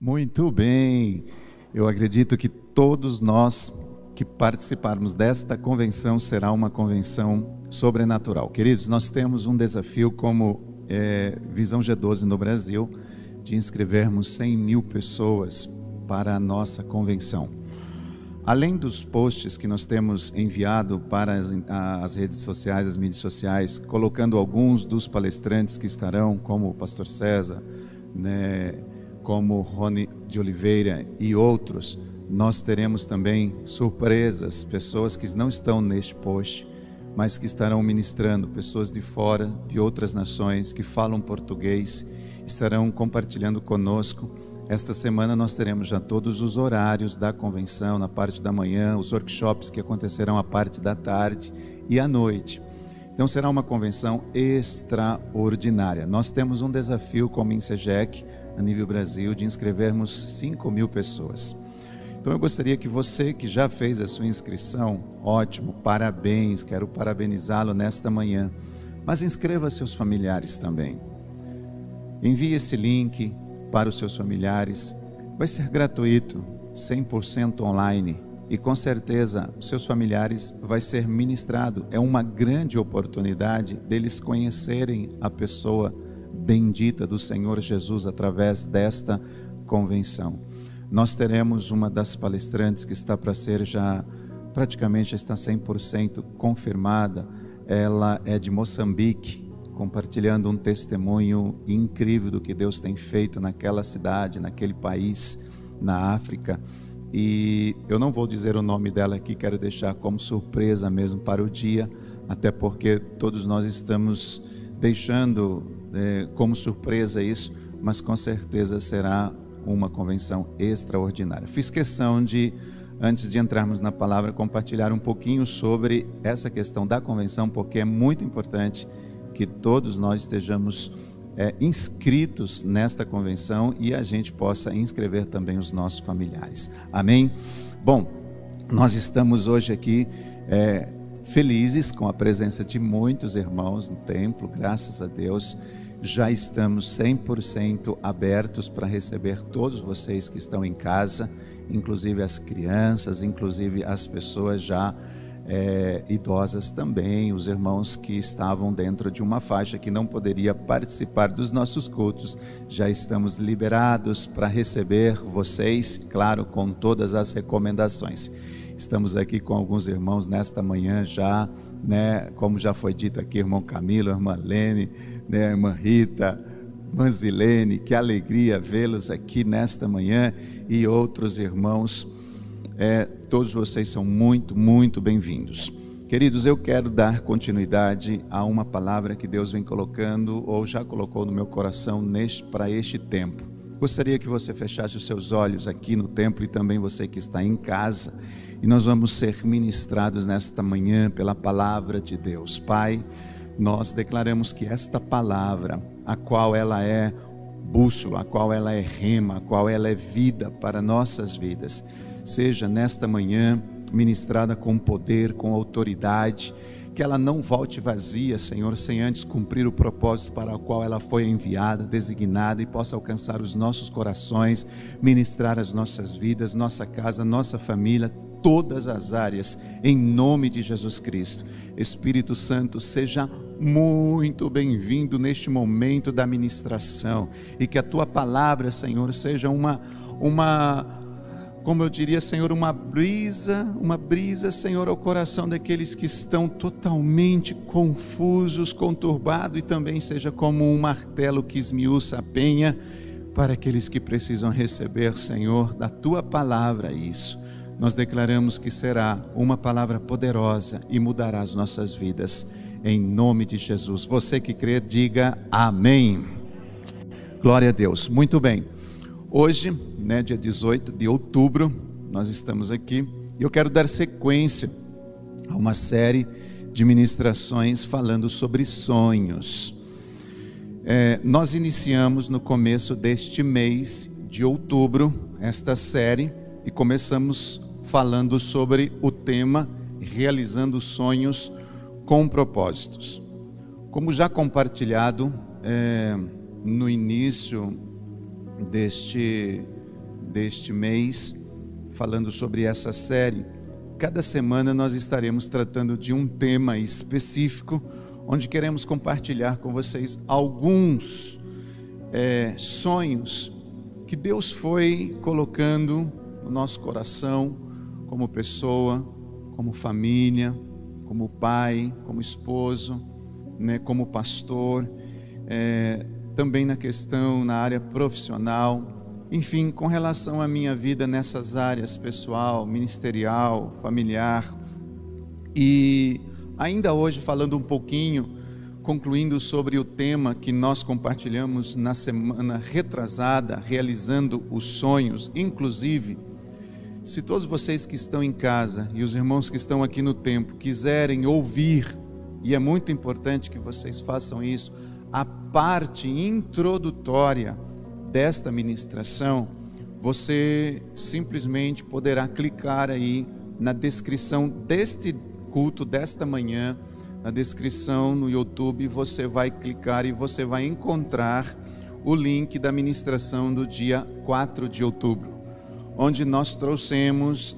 Muito bem, eu acredito que todos nós que participarmos desta convenção será uma convenção sobrenatural. Queridos, nós temos um desafio como Visão G12 no Brasil, de inscrevermos 100 mil pessoas para a nossa convenção. Além dos posts que nós temos enviado para as redes sociais, as mídias sociais, colocando alguns dos palestrantes que estarão, como o pastor César, como Rony de Oliveira e outros, nós teremos também surpresas, pessoas que não estão neste post, mas que estarão ministrando, pessoas de fora, de outras nações, que falam português, estarão compartilhando conosco. Esta semana nós teremos já todos os horários da convenção, na parte da manhã, os workshops que acontecerão à parte da tarde e à noite. Então será uma convenção extraordinária. Nós temos um desafio como INSEGEC, a nível Brasil, de inscrevermos 5 mil pessoas. Então eu gostaria que você que já fez a sua inscrição, ótimo, parabéns, quero parabenizá-lo nesta manhã. Mas inscreva seus familiares também. Envie esse link para os seus familiares. Vai ser gratuito, 100% online. E com certeza os seus familiares vai ser ministrado. É uma grande oportunidade deles conhecerem a pessoa bendita do Senhor Jesus através desta convenção. Nós teremos uma das palestrantes que está para ser praticamente está 100% confirmada. Ela é de Moçambique, compartilhando um testemunho incrível do que Deus tem feito naquela cidade, naquele país, na África. E eu não vou dizer o nome dela aqui, quero deixar como surpresa mesmo para o dia, até porque todos nós estamos deixando como surpresa isso, mas com certeza será uma convenção extraordinária. Fiz questão de, antes de entrarmos na palavra, compartilhar um pouquinho sobre essa questão da convenção, porque é muito importante que todos nós estejamos inscritos nesta convenção e a gente possa inscrever também os nossos familiares. Amém? Bom, nós estamos hoje aqui felizes com a presença de muitos irmãos no templo, graças a Deus. Já estamos 100% abertos para receber todos vocês que estão em casa, inclusive as crianças, inclusive as pessoas já idosas também, os irmãos que estavam dentro de uma faixa que não poderia participar dos nossos cultos. Já estamos liberados para receber vocês, claro, com todas as recomendações. Estamos aqui com alguns irmãos nesta manhã já, como já foi dito aqui, irmão Camilo, irmã Lene, irmã Rita, irmã Zilene, que alegria vê-los aqui nesta manhã, e outros irmãos, todos vocês são muito, muito bem-vindos. Queridos, eu quero dar continuidade a uma palavra que Deus vem colocando, ou já colocou no meu coração para este tempo. Gostaria que você fechasse os seus olhos aqui no templo e também você que está em casa, e nós vamos ser ministrados nesta manhã pela palavra de Deus. Pai, nós declaramos que esta palavra, a qual ela é bússola, a qual ela é rema, a qual ela é vida para nossas vidas, seja nesta manhã ministrada com poder, com autoridade, que ela não volte vazia, Senhor, sem antes cumprir o propósito para o qual ela foi enviada, designada, e possa alcançar os nossos corações, ministrar as nossas vidas, nossa casa, nossa família, todas as áreas, em nome de Jesus Cristo. Espírito Santo, seja muito bem-vindo neste momento da ministração, e que a Tua palavra, Senhor, seja como eu diria, Senhor, uma brisa, Senhor, ao coração daqueles que estão totalmente confusos, conturbados, e também seja como um martelo que esmiuça a penha, para aqueles que precisam receber, Senhor, da Tua palavra isso. Nós declaramos que será uma palavra poderosa e mudará as nossas vidas, em nome de Jesus. Você que crê, diga amém. Glória a Deus. Muito bem. Hoje, dia 18 de outubro, nós estamos aqui e eu quero dar sequência a uma série de ministrações falando sobre sonhos. Nós iniciamos no começo deste mês de outubro esta série e começamos falando sobre o tema realizando sonhos com propósitos. Como já compartilhado no início deste mês, falando sobre essa série. Cada semana nós estaremos tratando de um tema específico, onde queremos compartilhar com vocês alguns sonhos que Deus foi colocando no nosso coração, como pessoa, como família, como pai, como esposo, como pastor, também na área profissional, enfim, com relação à minha vida nessas áreas pessoal, ministerial, familiar. E ainda hoje, falando um pouquinho, concluindo sobre o tema que nós compartilhamos na semana retrasada, realizando os sonhos. Inclusive, se todos vocês que estão em casa e os irmãos que estão aqui no templo quiserem ouvir, e é muito importante que vocês façam isso, a parte introdutória desta ministração, você simplesmente poderá clicar aí na descrição deste culto desta manhã, na descrição no YouTube, você vai clicar e você vai encontrar o link da ministração do dia 4 de outubro, onde nós trouxemos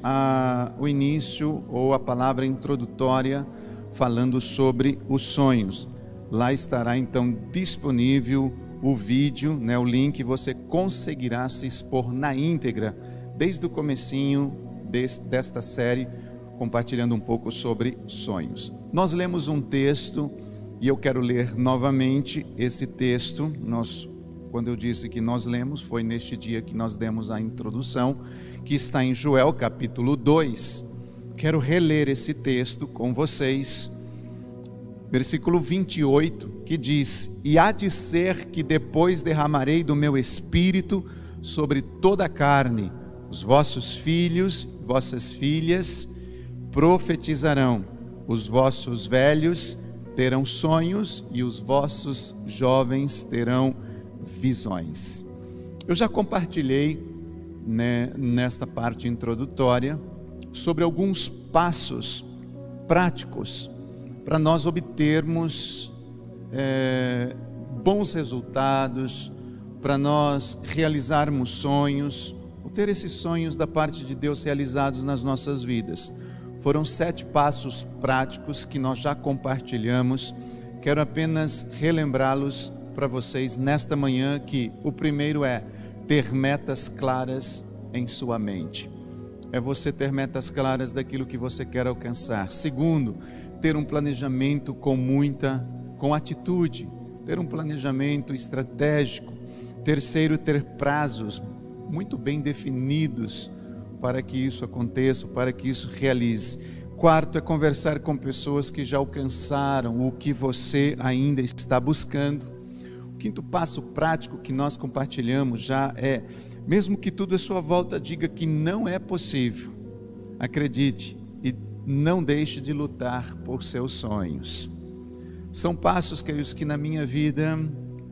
o início ou a palavra introdutória falando sobre os sonhos. Lá estará então disponível o vídeo, o link, você conseguirá se expor na íntegra, desde o comecinho desta série, compartilhando um pouco sobre sonhos. Nós lemos um texto, e eu quero ler novamente esse texto. Quando eu disse que nós lemos, foi neste dia que nós demos a introdução, que está em Joel capítulo 2. Quero reler esse texto com vocês. Versículo 28, que diz: E há de ser que depois derramarei do meu espírito sobre toda a carne, os vossos filhos, vossas filhas profetizarão, os vossos velhos terão sonhos e os vossos jovens terão visões. Eu já compartilhei, nesta parte introdutória, sobre alguns passos práticos para nós obtermos bons resultados, para nós realizarmos sonhos, ou ter esses sonhos da parte de Deus realizados nas nossas vidas. Foram 7 passos práticos que nós já compartilhamos. Quero apenas relembrá-los para vocês nesta manhã, que o primeiro é ter metas claras em sua mente. É você ter metas claras daquilo que você quer alcançar. Segundo, ter um planejamento com atitude, ter um planejamento estratégico. Terceiro, ter prazos muito bem definidos para que isso aconteça, para que isso realize. Quarto, é conversar com pessoas que já alcançaram o que você ainda está buscando. O quinto passo prático que nós compartilhamos já é, mesmo que tudo à sua volta diga que não é possível, acredite e não deixe de lutar por seus sonhos. São passos, queridos, que na minha vida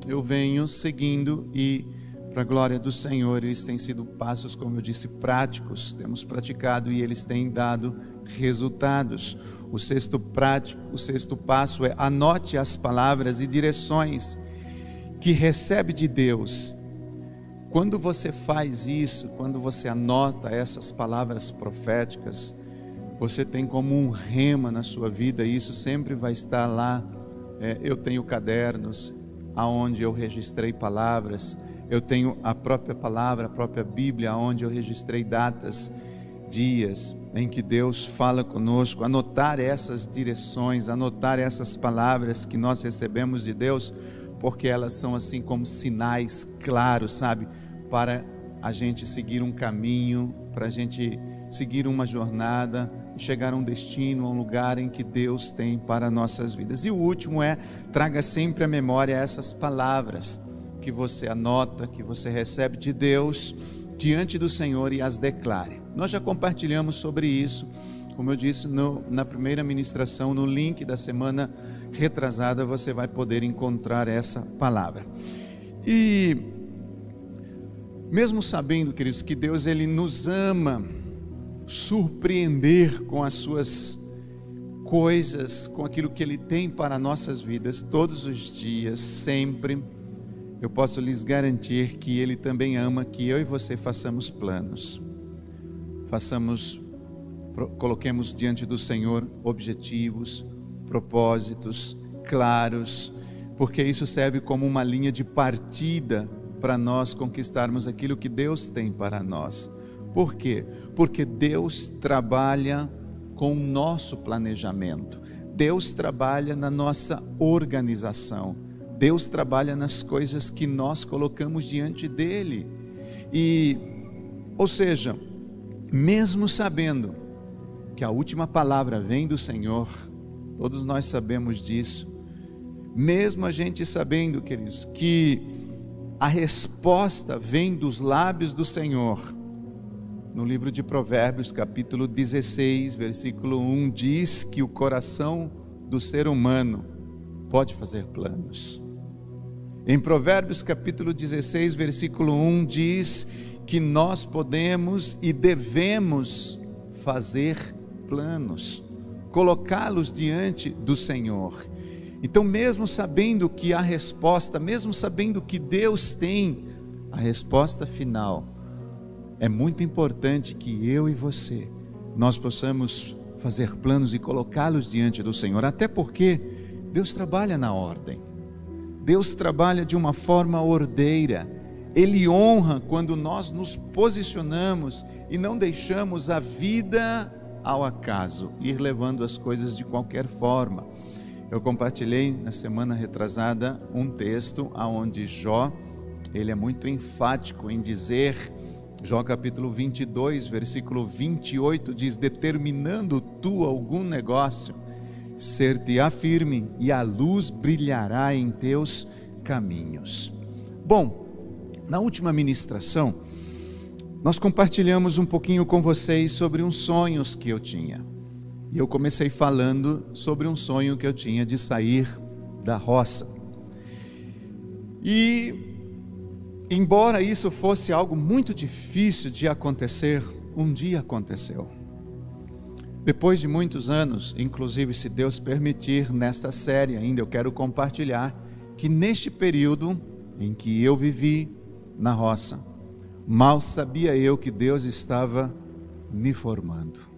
eu venho seguindo, e para a glória do Senhor, eles têm sido passos, como eu disse, práticos, temos praticado e eles têm dado resultados. O sexto passo é: anote as palavras e direções que recebe de Deus. Quando você faz isso, quando você anota essas palavras proféticas, você tem como um rema na sua vida, e isso sempre vai estar lá. Eu tenho cadernos aonde eu registrei palavras, eu tenho a própria palavra, a própria Bíblia, onde eu registrei datas, dias em que Deus fala conosco. Anotar essas direções, anotar essas palavras que nós recebemos de Deus, porque elas são assim como sinais claros, sabe? Para a gente seguir um caminho, para a gente seguir uma jornada, chegar a um destino, a um lugar em que Deus tem para nossas vidas. E o último é: traga sempre à memória essas palavras que você anota, que você recebe de Deus diante do Senhor, e as declare. Nós já compartilhamos sobre isso, como eu disse na primeira ministração, no link da semana retrasada, você vai poder encontrar essa palavra. E mesmo sabendo, queridos, que Deus ele nos ama surpreender com as suas coisas, com aquilo que Ele tem para nossas vidas todos os dias, sempre, eu posso lhes garantir que Ele também ama que eu e você façamos planos. Coloquemos diante do Senhor objetivos, propósitos claros, porque isso serve como uma linha de partida para nós conquistarmos aquilo que Deus tem para nós. Por quê? Porque Deus trabalha com o nosso planejamento, Deus trabalha na nossa organização, Deus trabalha nas coisas que nós colocamos diante dEle. Ou seja, mesmo sabendo que a última palavra vem do Senhor, todos nós sabemos disso, mesmo a gente sabendo, queridos, que a resposta vem dos lábios do Senhor, no livro de Provérbios, capítulo 16, versículo 1, diz que o coração do ser humano pode fazer planos. Em Provérbios, capítulo 16, versículo 1, diz que nós podemos e devemos fazer planos, colocá-los diante do Senhor. Então, mesmo sabendo que a resposta, mesmo sabendo que Deus tem a resposta final, é muito importante que eu e você, nós possamos fazer planos e colocá-los diante do Senhor, até porque Deus trabalha na ordem, Deus trabalha de uma forma ordeira, Ele honra quando nós nos posicionamos e não deixamos a vida ao acaso, ir levando as coisas de qualquer forma. Eu compartilhei na semana retrasada um texto onde Jó, ele é muito enfático em dizer, Jó capítulo 22, versículo 28, diz: determinando tu algum negócio, ser-te-á firme e a luz brilhará em teus caminhos. Bom, na última ministração, nós compartilhamos um pouquinho com vocês sobre uns sonhos que eu tinha. E eu comecei falando sobre um sonho que eu tinha de sair da roça. E, embora isso fosse algo muito difícil de acontecer, um dia aconteceu. Depois de muitos anos, inclusive se Deus permitir, nesta série ainda eu quero compartilhar que neste período em que eu vivi na roça, mal sabia eu que Deus estava me formando.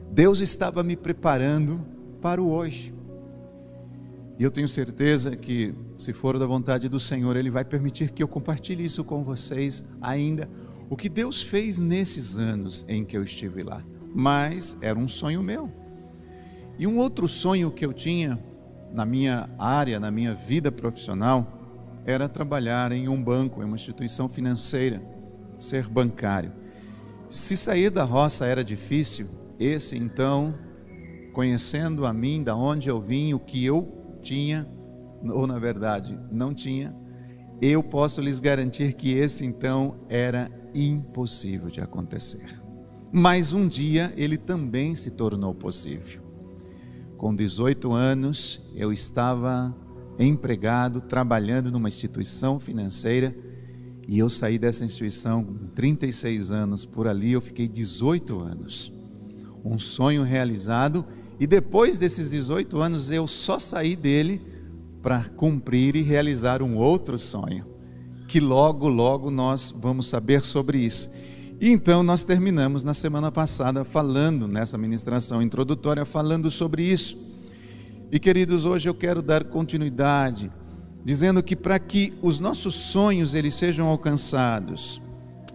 Deus estava me preparando para o hoje. E eu tenho certeza que, se for da vontade do Senhor, Ele vai permitir que eu compartilhe isso com vocês ainda, o que Deus fez nesses anos em que eu estive lá. Mas era um sonho meu. E um outro sonho que eu tinha na minha área, na minha vida profissional, era trabalhar em um banco, em uma instituição financeira, ser bancário. Se sair da roça era difícil, esse então, conhecendo a mim, da onde eu vim, o que eu tinha, ou na verdade não tinha, eu posso lhes garantir que esse então era impossível de acontecer. Mas um dia ele também se tornou possível. Com 18 anos, eu estava empregado, trabalhando numa instituição financeira, e eu saí dessa instituição com 36 anos, por ali eu fiquei 18 anos. Um sonho realizado, e depois desses 18 anos eu só saí dele para cumprir e realizar um outro sonho, que logo nós vamos saber sobre isso. E então nós terminamos na semana passada falando, nessa ministração introdutória, falando sobre isso. E queridos, hoje eu quero dar continuidade, dizendo que para que os nossos sonhos eles sejam alcançados,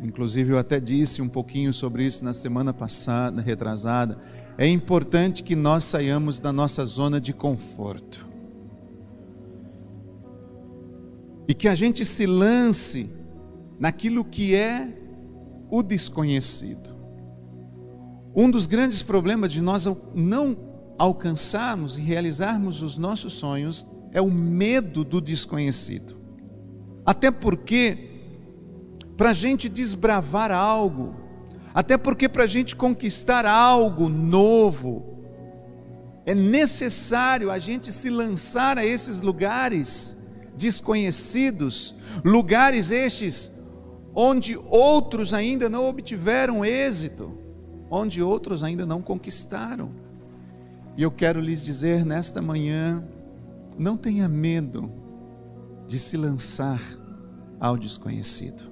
inclusive eu até disse um pouquinho sobre isso na semana passada, retrasada, é importante que nós saiamos da nossa zona de conforto. E que a gente se lance naquilo que é o desconhecido. Um dos grandes problemas de nós não alcançarmos e realizarmos os nossos sonhos é o medo do desconhecido. Até porque, para a gente desbravar algo, até porque para a gente conquistar algo novo, é necessário a gente se lançar a esses lugares desconhecidos, lugares estes onde outros ainda não obtiveram êxito, onde outros ainda não conquistaram. E eu quero lhes dizer nesta manhã, não tenha medo de se lançar ao desconhecido.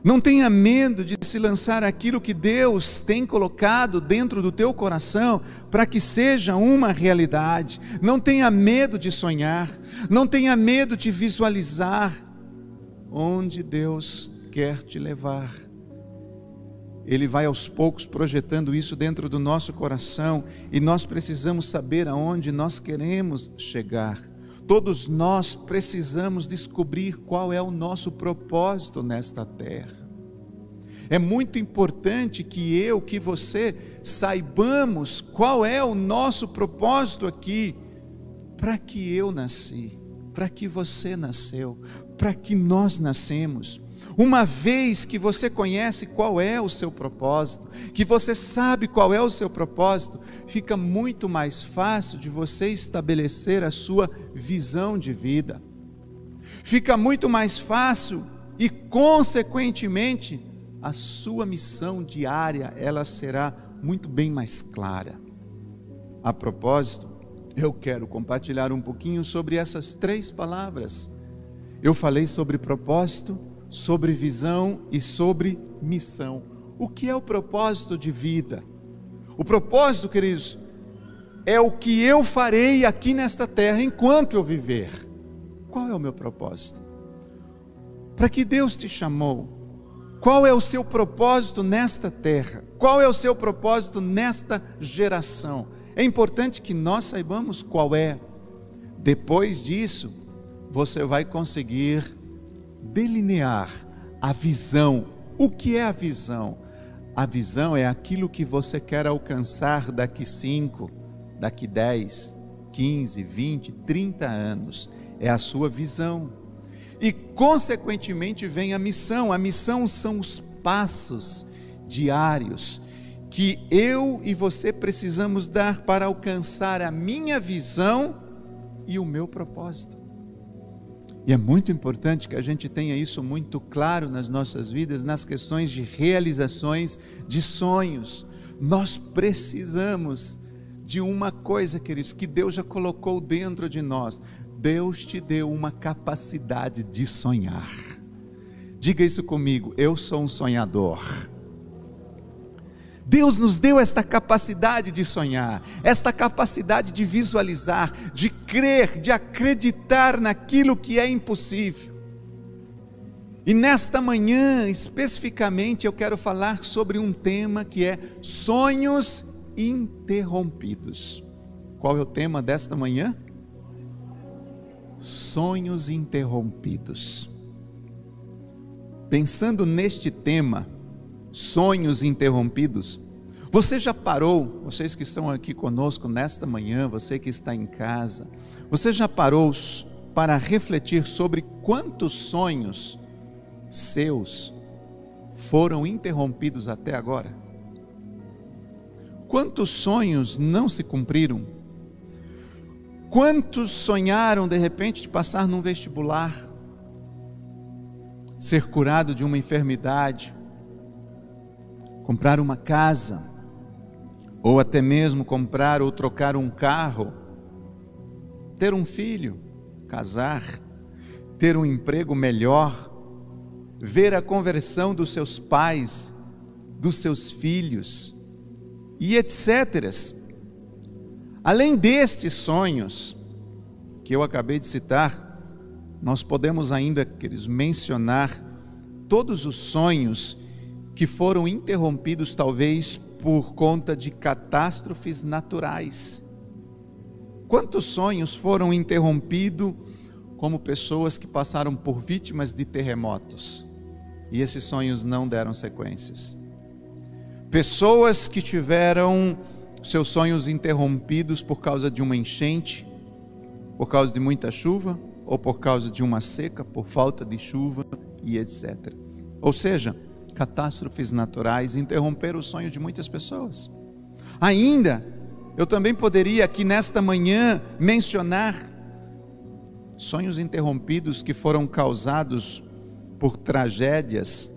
Não tenha medo de se lançar aquilo que Deus tem colocado dentro do teu coração para que seja uma realidade. Não tenha medo de sonhar, não tenha medo de visualizar onde Deus quer te levar. Ele vai aos poucos projetando isso dentro do nosso coração e nós precisamos saber aonde nós queremos chegar. Todos nós precisamos descobrir qual é o nosso propósito nesta terra. É muito importante que você saibamos qual é o nosso propósito aqui. Para que eu nasci, para que você nasceu, para que nós nascemos. Uma vez que você conhece qual é o seu propósito, que você sabe qual é o seu propósito, fica muito mais fácil de você estabelecer a sua visão de vida. Fica muito mais fácil e, consequentemente, a sua missão diária, ela será muito bem mais clara. A propósito, eu quero compartilhar um pouquinho sobre essas 3 palavras. Eu falei sobre propósito, sobre visão e sobre missão. O que é o propósito de vida? O propósito, queridos, é o que eu farei aqui nesta terra enquanto eu viver. Qual é o meu propósito? Para que Deus te chamou? Qual é o seu propósito nesta terra? Qual é o seu propósito nesta geração? É importante que nós saibamos qual é. Depois disso, você vai conseguir delinear a visão. O que é a visão? A visão é aquilo que você quer alcançar daqui 5, daqui 10, 15, 20, 30 anos. É a sua visão. E consequentemente vem a missão. A missão são os passos diários que eu e você precisamos dar para alcançar a minha visão e o meu propósito. E é muito importante que a gente tenha isso muito claro nas nossas vidas, nas questões de realizações de sonhos. Nós precisamos de uma coisa, queridos, que Deus já colocou dentro de nós. Deus te deu uma capacidade de sonhar. Diga isso comigo: eu sou um sonhador. Deus nos deu esta capacidade de sonhar, esta capacidade de visualizar, de crer, de acreditar naquilo que é impossível. E nesta manhã, especificamente, eu quero falar sobre um tema que é sonhos interrompidos. Qual é o tema desta manhã? Sonhos interrompidos. Pensando neste tema, sonhos interrompidos, você já parou, vocês que estão aqui conosco nesta manhã, você que está em casa, você já parou para refletir sobre quantos sonhos seus foram interrompidos até agora? Quantos sonhos não se cumpriram? Quantos sonharam de repente de passar num vestibular, ser curado de uma enfermidade, comprar uma casa, ou até mesmo comprar ou trocar um carro, ter um filho, casar, ter um emprego melhor, ver a conversão dos seus pais, dos seus filhos, e etc. Além destes sonhos que eu acabei de citar, nós podemos ainda, queridos, mencionar todos os sonhos que foram interrompidos talvez por conta de catástrofes naturais. Quantos sonhos foram interrompidos como pessoas que passaram por vítimas de terremotos e esses sonhos não deram sequências? Pessoas que tiveram seus sonhos interrompidos por causa de uma enchente, por causa de muita chuva, ou por causa de uma seca, por falta de chuva e etc. Ou seja, catástrofes naturais interromperam os sonhos de muitas pessoas. Ainda, eu também poderia aqui nesta manhã mencionar sonhos interrompidos que foram causados por tragédias,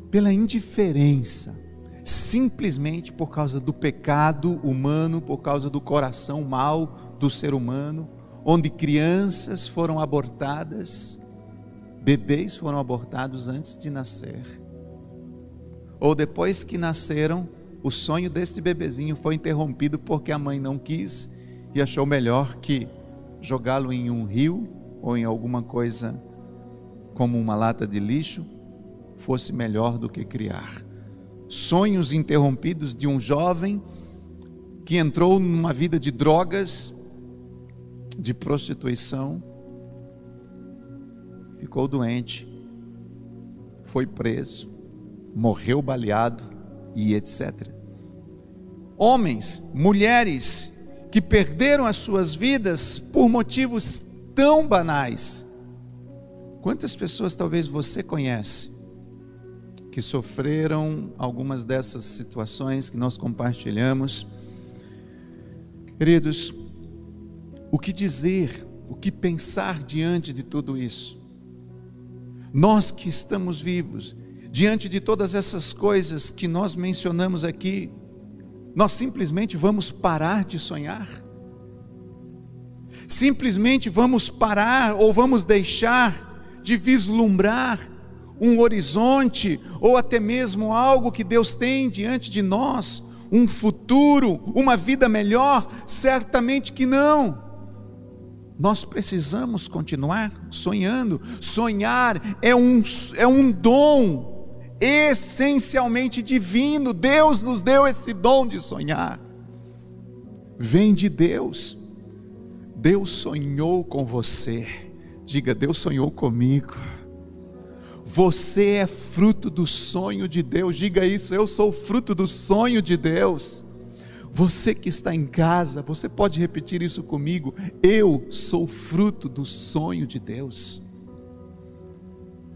pela indiferença, simplesmente por causa do pecado humano, por causa do coração mau do ser humano, onde crianças foram abortadas, bebês foram abortados antes de nascer, ou depois que nasceram, o sonho deste bebezinho foi interrompido porque a mãe não quis e achou melhor que jogá-lo em um rio ou em alguma coisa como uma lata de lixo fosse melhor do que criar. Sonhos interrompidos de um jovem que entrou numa vida de drogas, de prostituição, ficou doente, foi preso, morreu baleado e etc. Homens, mulheres que perderam as suas vidas por motivos tão banais. Quantas pessoas talvez você conhece que sofreram algumas dessas situações que nós compartilhamos? Queridos, o que dizer, o que pensar diante de tudo isso? Nós que estamos vivos, diante de todas essas coisas que nós mencionamos aqui, nós simplesmente vamos parar de sonhar? Simplesmente vamos parar ou vamos deixar de vislumbrar um horizonte ou até mesmo algo que Deus tem diante de nós, um futuro, uma vida melhor? Certamente que não. Nós precisamos continuar sonhando. Sonhar é um dom essencialmente divino. Deus nos deu esse dom de sonhar. Vem de Deus. Deus sonhou com você. Diga: Deus sonhou comigo. Você é fruto do sonho de Deus. Diga isso: eu sou fruto do sonho de Deus. Você que está em casa, você pode repetir isso comigo: eu sou fruto do sonho de Deus.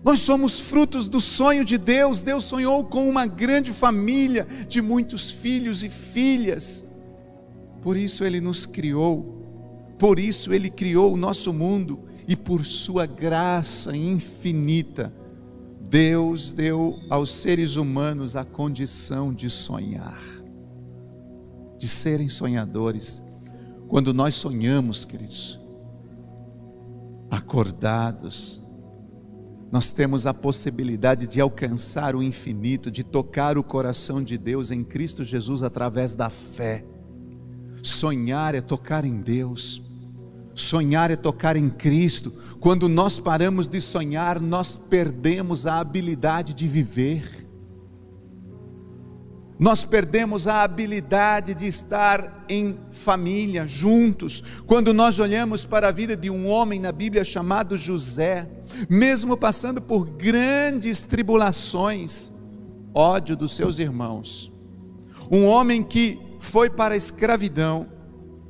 Nós somos frutos do sonho de Deus. Deus sonhou com uma grande família de muitos filhos e filhas. Por isso Ele nos criou, por isso Ele criou o nosso mundo, e por sua graça infinita, Deus deu aos seres humanos a condição de sonhar, de serem sonhadores. Quando nós sonhamos, queridos, acordados, nós temos a possibilidade de alcançar o infinito, de tocar o coração de Deus em Cristo Jesus através da fé. Sonhar é tocar em Deus, sonhar é tocar em Cristo. Quando nós paramos de sonhar, nós perdemos a habilidade de viver. Nós perdemos a habilidade de estar em família, juntos. Quando nós olhamos para a vida de um homem na Bíblia chamado José, mesmo passando por grandes tribulações, ódio dos seus irmãos, um homem que foi para a escravidão,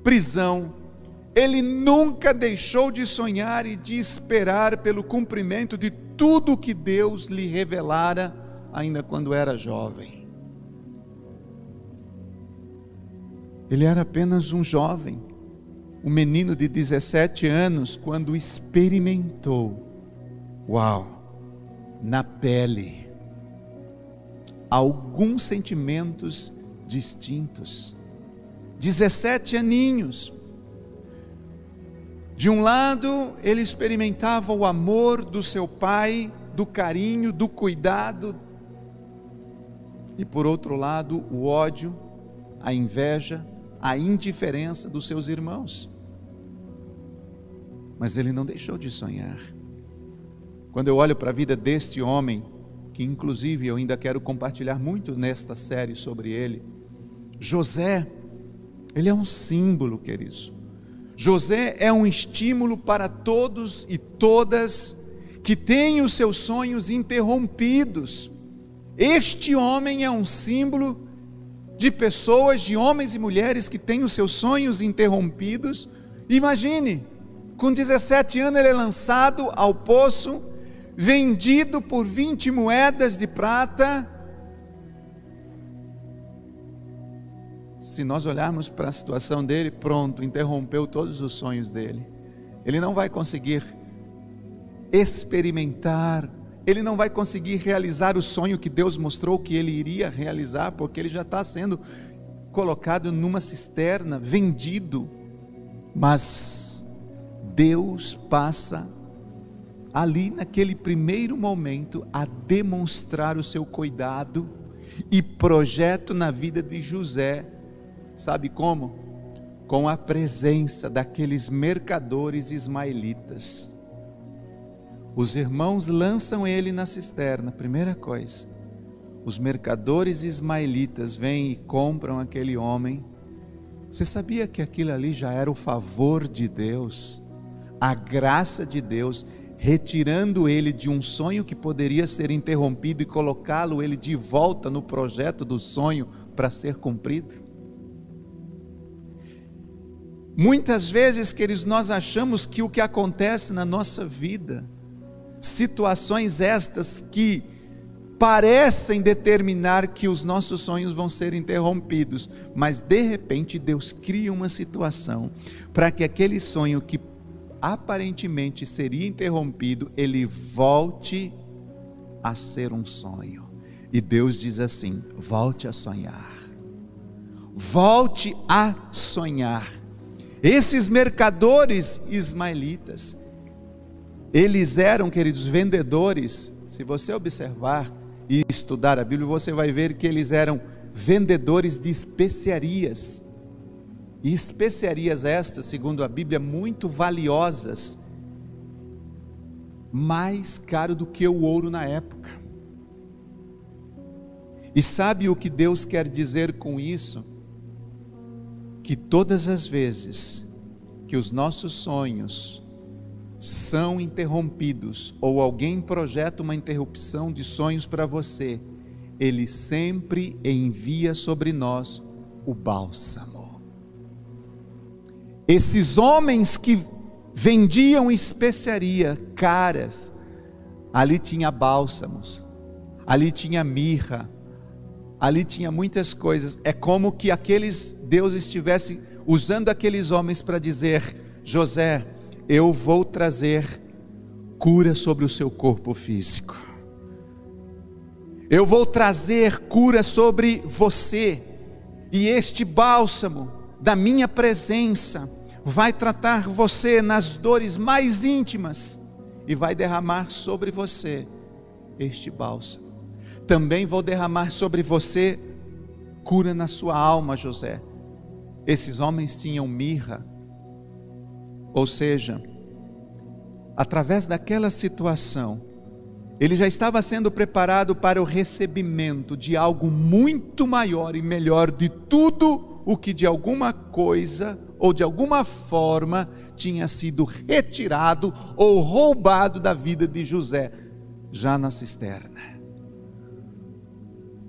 prisão, ele nunca deixou de sonhar e de esperar pelo cumprimento de tudo que Deus lhe revelara, ainda quando era jovem. Ele era apenas um jovem, um menino de 17 anos, quando experimentou, na pele, alguns sentimentos distintos. 17 aninhos. De um lado, ele experimentava o amor do seu pai, do carinho, do cuidado, e por outro lado, o ódio, a inveja, a indiferença dos seus irmãos. Mas ele não deixou de sonhar. Quando eu olho para a vida deste homem, que inclusive eu ainda quero compartilhar muito nesta série sobre ele, José, ele é um símbolo, queridos. José é um estímulo para todos e todas que têm os seus sonhos interrompidos. Este homem é um símbolo de pessoas, de homens e mulheres que têm os seus sonhos interrompidos. Imagine, com 17 anos ele é lançado ao poço, vendido por 20 moedas de prata. Se nós olharmos para a situação dele, pronto, interrompeu todos os sonhos dele. Ele não vai conseguir experimentar, ele não vai conseguir realizar o sonho que Deus mostrou que ele iria realizar, porque ele já está sendo colocado numa cisterna, vendido. Mas Deus passa ali naquele primeiro momento a demonstrar o seu cuidado e projeto na vida de José. Sabe como? Com a presença daqueles mercadores ismaelitas. Os irmãos lançam ele na cisterna. Primeira coisa, os mercadores ismaelitas vêm e compram aquele homem. Você sabia que aquilo ali já era o favor de Deus, a graça de Deus, retirando ele de um sonho que poderia ser interrompido e colocá-lo ele de volta no projeto do sonho para ser cumprido? Muitas vezes, queridos, nós achamos que o que acontece na nossa vida, situações estas que parecem determinar que os nossos sonhos vão ser interrompidos, mas de repente Deus cria uma situação para que aquele sonho que aparentemente seria interrompido, ele volte a ser um sonho. E Deus diz assim: volte a sonhar, volte a sonhar. Esses mercadores ismaelitas, eles eram, queridos, vendedores. Se você observar e estudar a Bíblia, você vai ver que eles eram vendedores de especiarias. E especiarias estas, segundo a Bíblia, muito valiosas, mais caro do que o ouro na época. E sabe o que Deus quer dizer com isso? Que todas as vezes que os nossos sonhos são interrompidos, ou alguém projeta uma interrupção de sonhos para você, Ele sempre envia sobre nós o bálsamo. Esses homens que vendiam especiaria caras, ali tinha bálsamos, ali tinha mirra, ali tinha muitas coisas. É como que Deus estivesse usando aqueles homens para dizer: José, eu vou trazer cura sobre o seu corpo físico, eu vou trazer cura sobre você, e este bálsamo da minha presença vai tratar você nas dores mais íntimas e vai derramar sobre você este bálsamo. Também vou derramar sobre você cura na sua alma, José. Esses homens tinham mirra, ou seja, através daquela situação, ele já estava sendo preparado para o recebimento de algo muito maior e melhor de tudo o que de alguma coisa ou de alguma forma tinha sido retirado ou roubado da vida de José, já na cisterna.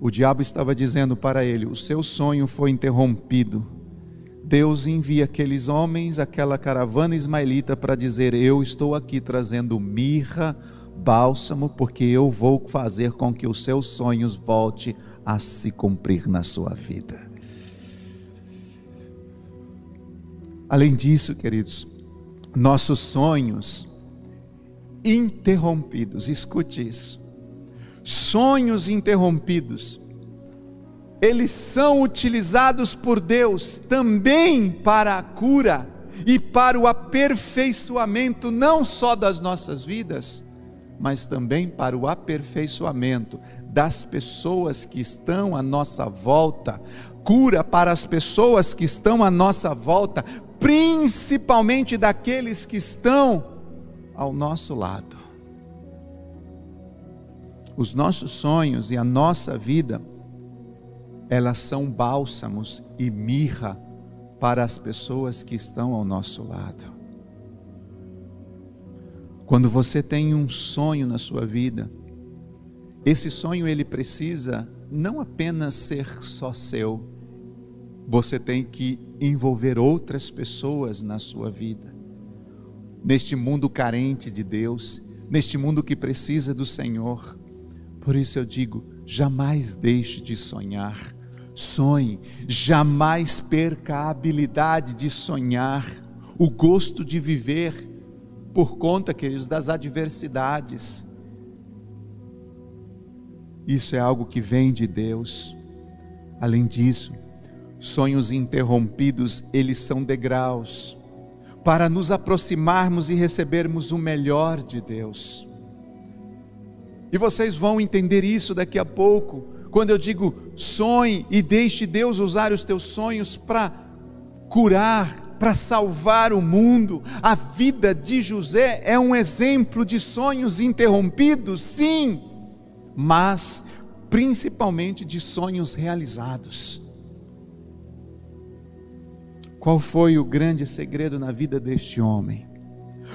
O diabo estava dizendo para ele: o seu sonho foi interrompido. Deus envia aqueles homens, aquela caravana ismaelita, para dizer: eu estou aqui trazendo mirra, bálsamo, porque eu vou fazer com que os seus sonhos voltem a se cumprir na sua vida. Além disso, queridos, nossos sonhos interrompidos, escute isso, sonhos interrompidos, eles são utilizados por Deus também para a cura e para o aperfeiçoamento não só das nossas vidas, mas também para o aperfeiçoamento das pessoas que estão à nossa volta, cura para as pessoas que estão à nossa volta, principalmente daqueles que estão ao nosso lado. Os nossos sonhos e a nossa vida, elas são bálsamos e mirra para as pessoas que estão ao nosso lado. Quando você tem um sonho na sua vida, esse sonho ele precisa não apenas ser só seu, você tem que envolver outras pessoas na sua vida. Neste mundo carente de Deus, neste mundo que precisa do Senhor. Por isso eu digo, jamais deixe de sonhar. Sonhe, jamais perca a habilidade de sonhar, o gosto de viver, por conta, queridos, das adversidades. Isso é algo que vem de Deus. Além disso, sonhos interrompidos, eles são degraus, para nos aproximarmos e recebermos o melhor de Deus. E vocês vão entender isso daqui a pouco, quando eu digo sonhe e deixe Deus usar os teus sonhos para curar, para salvar o mundo. A vida de José é um exemplo de sonhos interrompidos, sim, mas principalmente de sonhos realizados. Qual foi o grande segredo na vida deste homem?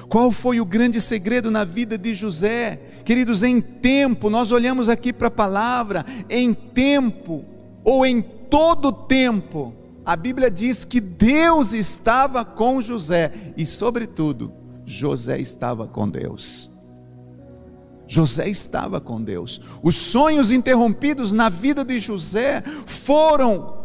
Qual foi o grande segredo na vida de José? Queridos, em tempo, nós olhamos aqui para a palavra, em tempo, ou em todo tempo, a Bíblia diz que Deus estava com José, e sobretudo, José estava com Deus. José estava com Deus. Os sonhos interrompidos na vida de José foram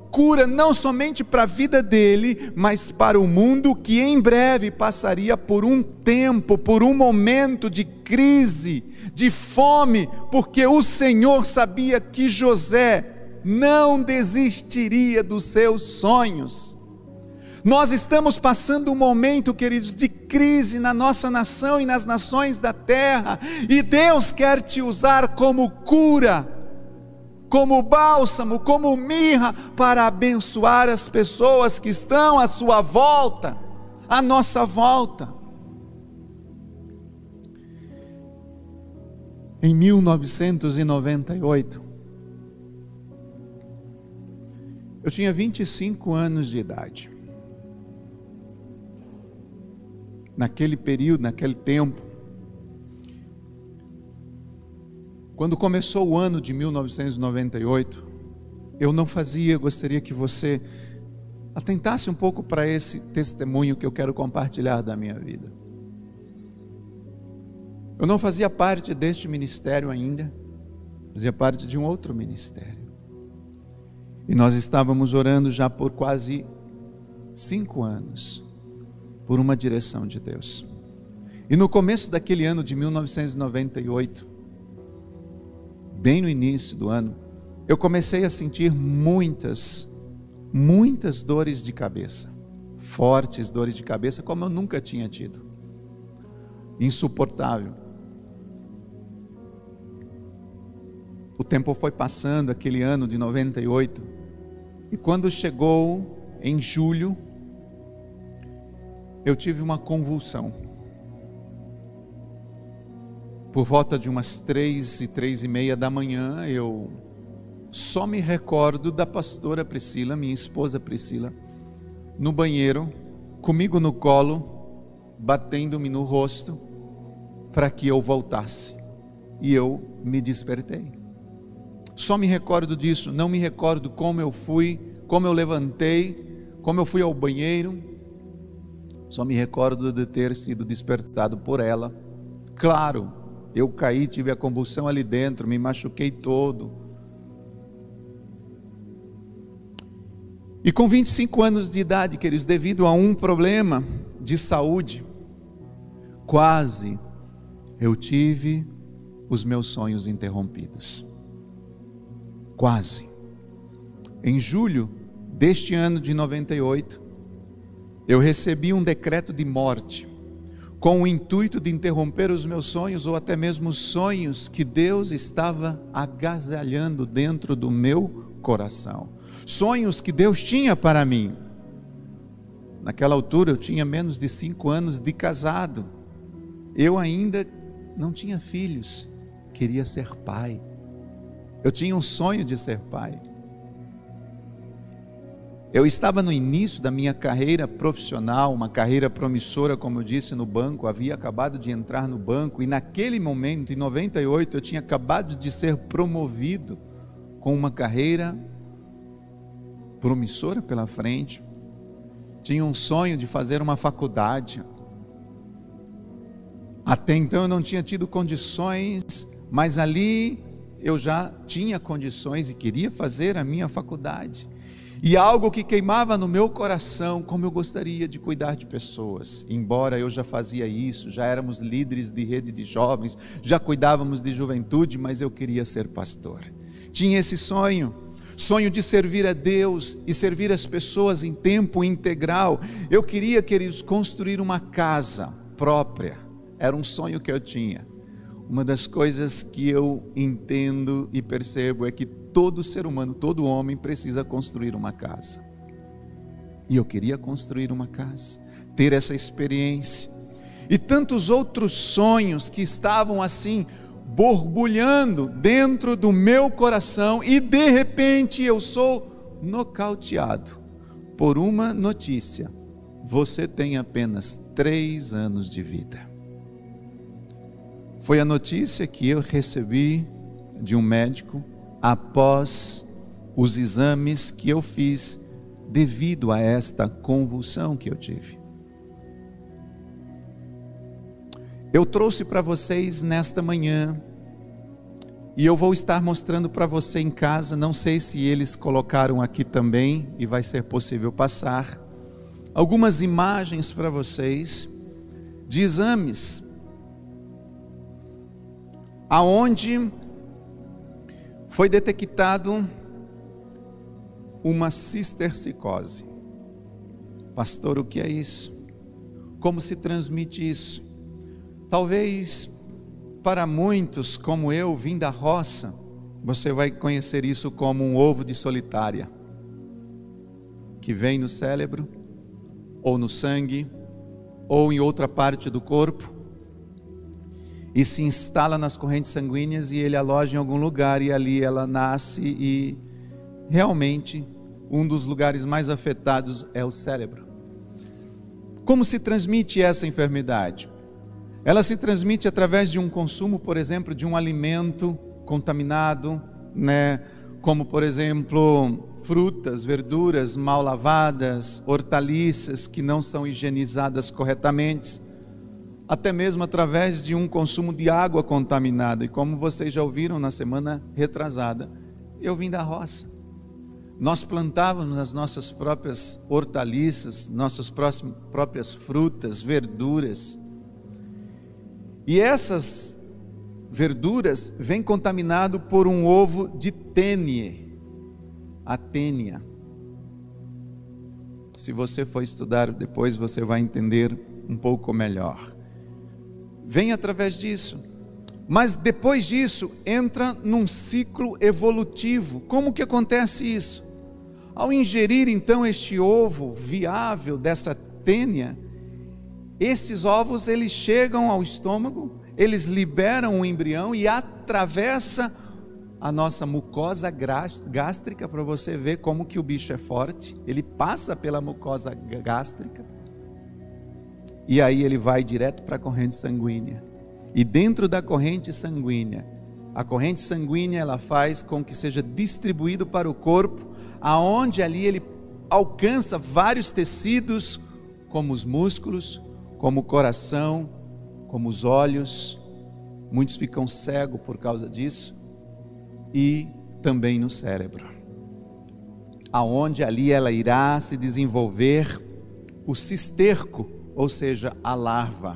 cura não somente para a vida dele, mas para o mundo que em breve passaria por um tempo, por um momento de crise, de fome, porque o Senhor sabia que José não desistiria dos seus sonhos. Nós estamos passando um momento, queridos, de crise na nossa nação e nas nações da terra, e Deus quer te usar como cura, como bálsamo, como mirra, para abençoar as pessoas que estão à sua volta, à nossa volta. Em 1998, eu tinha 25 anos de idade. Naquele período, naquele tempo, quando começou o ano de 1998, gostaria que você atentasse um pouco para esse testemunho que eu quero compartilhar da minha vida. Eu não fazia parte deste ministério ainda, fazia parte de um outro ministério. E nós estávamos orando já por quase 5 anos, por uma direção de Deus. E no começo daquele ano de 1998, bem no início do ano, eu comecei a sentir muitas dores de cabeça, fortes dores de cabeça, como eu nunca tinha tido, insuportável. O tempo foi passando, aquele ano de 98, e quando chegou em julho, eu tive uma convulsão. Por volta de umas 3h da manhã, eu só me recordo da pastora Priscila, minha esposa Priscila, no banheiro, comigo no colo, batendo-me no rosto, para que eu voltasse. E eu me despertei. Só me recordo disso, não me recordo como eu fui, como eu levantei, como eu fui ao banheiro. Só me recordo de ter sido despertado por ela. Claro, eu caí, tive a convulsão ali dentro, me machuquei todo. E com 25 anos de idade, queridos, devido a um problema de saúde, quase eu tive os meus sonhos interrompidos. Quase. Em julho deste ano de 98, eu recebi um decreto de morte, com o intuito de interromper os meus sonhos, ou até mesmo os sonhos que Deus estava agasalhando dentro do meu coração. Sonhos que Deus tinha para mim. Naquela altura eu tinha menos de 5 anos de casado. Eu ainda não tinha filhos, queria ser pai. Eu tinha um sonho de ser pai. Eu estava no início da minha carreira profissional, uma carreira promissora, como eu disse, no banco. Havia acabado de entrar no banco e naquele momento, em 98, eu tinha acabado de ser promovido com uma carreira promissora pela frente. Tinha um sonho de fazer uma faculdade. Até então eu não tinha tido condições, mas ali eu já tinha condições e queria fazer a minha faculdade. E algo que queimava no meu coração, como eu gostaria de cuidar de pessoas. Embora eu já fazia isso, já éramos líderes de rede de jovens, já cuidávamos de juventude, mas eu queria ser pastor. Tinha esse sonho. sonho de servir a Deus e servir as pessoas em tempo integral. Eu queria, queridos, construir uma casa própria, era um sonho que eu tinha. Uma das coisas que eu entendo e percebo é que todo ser humano, todo homem precisa construir uma casa. E eu queria construir uma casa, ter essa experiência. E tantos outros sonhos que estavam assim, borbulhando dentro do meu coração, e de repente eu sou nocauteado por uma notícia: você tem apenas 3 anos de vida. Foi a notícia que eu recebi de um médico após os exames que eu fiz devido a esta convulsão que eu tive. Eu trouxe para vocês nesta manhã, e eu vou estar mostrando para você em casa, não sei se eles colocaram aqui também, e vai ser possível passar, algumas imagens para vocês, de exames, aonde foi detectado uma cistercicose. Pastor, o que é isso? Como se transmite isso? Talvez para muitos, como eu, vim da roça, você vai conhecer isso como um ovo de solitária, que vem no cérebro, ou no sangue, ou em outra parte do corpo, e se instala nas correntes sanguíneas, e ele aloja em algum lugar, e ali ela nasce, e realmente um dos lugares mais afetados é o cérebro. Como se transmite essa enfermidade? Ela se transmite através de um consumo, por exemplo, de um alimento contaminado, como por exemplo, frutas, verduras mal lavadas, hortaliças que não são higienizadas corretamente, até mesmo através de um consumo de água contaminada. E como vocês já ouviram na semana retrasada, eu vim da roça. Nós plantávamos as nossas próprias hortaliças, nossas próprias frutas, verduras. E essas verduras vêm contaminado por um ovo de tênia, a tênia. Se você for estudar depois, você vai entender um pouco melhor. Vem através disso. Mas depois disso, entra num ciclo evolutivo. Como que acontece isso? Ao ingerir então este ovo viável dessa tênia, esses ovos eles chegam ao estômago, eles liberam o embrião e atravessa a nossa mucosa gástrica, para você ver como que o bicho é forte. Ele passa pela mucosa gástrica e aí ele vai direto para a corrente sanguínea. E dentro da corrente sanguínea, a corrente sanguínea ela faz com que seja distribuído para o corpo, aonde ali ele alcança vários tecidos, como os músculos, como o coração, como os olhos. Muitos ficam cegos por causa disso. E também no cérebro, aonde ali ela irá se desenvolver o cisterco, ou seja, a larva.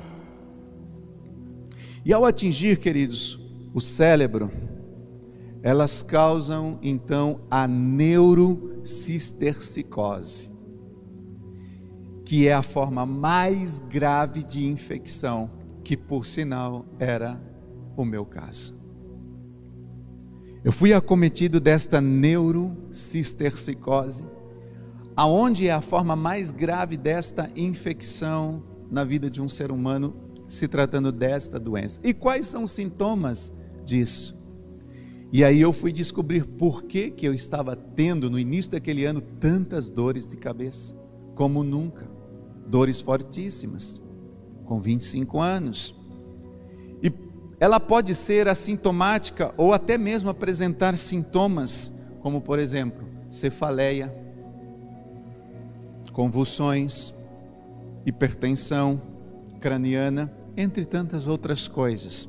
E ao atingir, queridos, o cérebro, elas causam então a neurocistercicose, que é a forma mais grave de infecção, que por sinal era o meu caso. Eu fui acometido desta neurocistercicose, aonde é a forma mais grave desta infecção na vida de um ser humano, se tratando desta doença. E quais são os sintomas disso? E aí eu fui descobrir por que eu estava tendo no início daquele ano tantas dores de cabeça, como nunca, dores fortíssimas, com 25 anos. E ela pode ser assintomática ou até mesmo apresentar sintomas, como por exemplo, cefaleia, convulsões, hipertensão craniana, entre tantas outras coisas.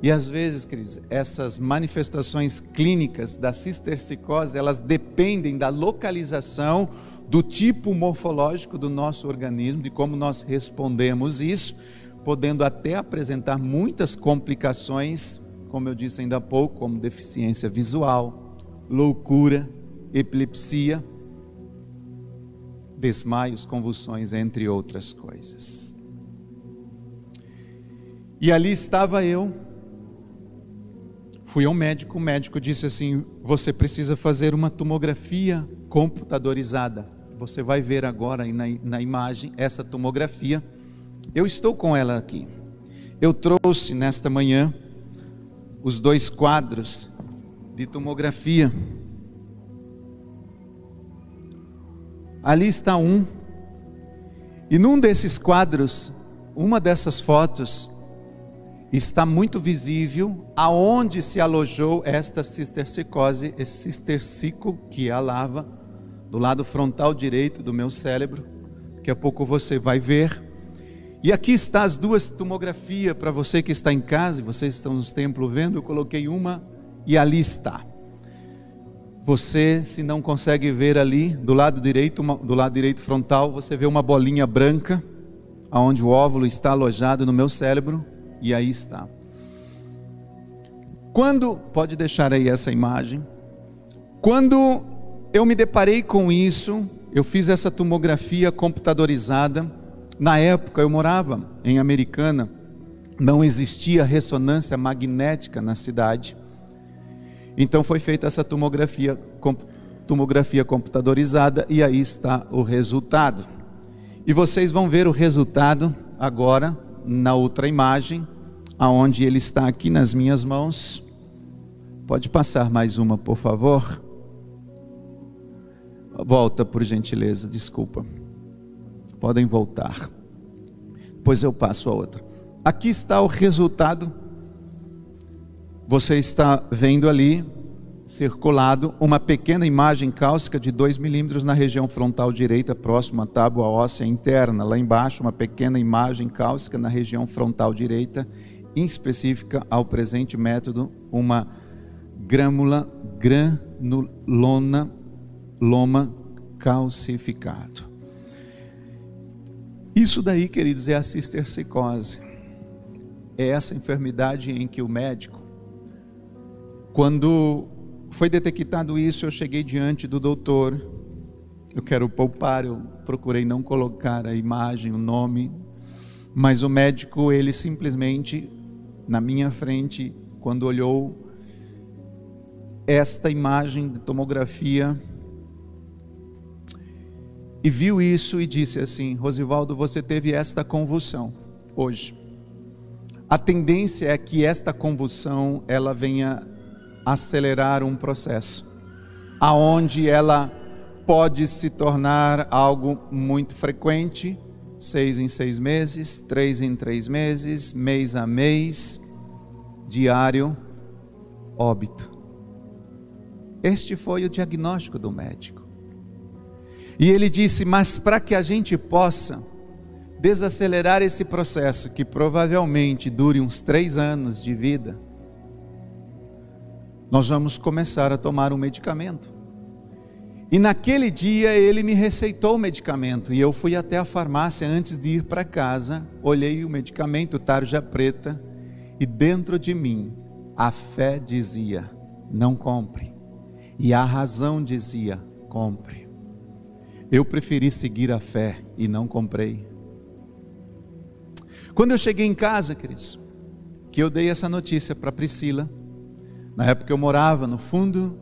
E às vezes, queridos, essas manifestações clínicas da cistercicose, elas dependem da localização, do tipo morfológico do nosso organismo, de como nós respondemos isso, podendo até apresentar muitas complicações, como eu disse ainda há pouco, como deficiência visual, loucura, epilepsia, desmaios, convulsões, entre outras coisas. E ali estava eu, fui ao médico, o médico disse assim: você precisa fazer uma tomografia computadorizada. Você vai ver agora aí na imagem essa tomografia. Eu estou com ela aqui. Eu trouxe nesta manhã os 2 quadros de tomografia. Ali está um. E num desses quadros, uma dessas fotos, está muito visível aonde se alojou esta cistercicose, esse cistercico, que é a lava, do lado frontal direito do meu cérebro. Daqui a pouco você vai ver. E aqui está as 2 tomografias para você que está em casa, e vocês estão nos templos vendo, eu coloquei uma e ali está. Você, se não consegue ver ali, do lado direito frontal, você vê uma bolinha branca, aonde o óvulo está alojado no meu cérebro, e aí está. Pode deixar aí essa imagem. Quando eu me deparei com isso, eu fiz essa tomografia computadorizada. Na época eu morava em Americana, não existia ressonância magnética na cidade, então foi feita essa tomografia computadorizada, e aí está o resultado. E vocês vão ver o resultado agora na outra imagem, aonde ele está aqui nas minhas mãos. Pode passar mais uma, por favor. Volta, por gentileza, desculpa. Podem voltar, pois eu passo a outra. Aqui está o resultado. Você está vendo ali, circulado, uma pequena imagem cáustica de 2 milímetros na região frontal direita, próxima à tábua óssea interna. Lá embaixo, uma pequena imagem cáustica na região frontal direita, específica ao presente método, uma granuloma calcificado. Isso daí, queridos, é a cistercicose. É essa enfermidade em que o médico, quando foi detectado isso, eu cheguei diante do doutor. Eu quero poupar, eu procurei não colocar a imagem, o nome, mas o médico, ele simplesmente, na minha frente, quando olhou esta imagem de tomografia, e viu isso e disse assim: Rosivaldo, você teve esta convulsão hoje. A tendência é que esta convulsão, ela venha acelerar um processo, aonde ela pode se tornar algo muito frequente, 6 em 6 meses, 3 em 3 meses, mês a mês, diário, óbito. Este foi o diagnóstico do médico. E ele disse: mas para que a gente possa desacelerar esse processo, que provavelmente dure uns 3 anos de vida, nós vamos começar a tomar um medicamento. E naquele dia ele me receitou o medicamento, e eu fui até a farmácia antes de ir para casa, olhei o medicamento, tarja preta, e dentro de mim a fé dizia: não compre, e a razão dizia: compre. Eu preferi seguir a fé e não comprei. Quando eu cheguei em casa, queridos, que eu dei essa notícia para Priscila, na época eu morava no fundo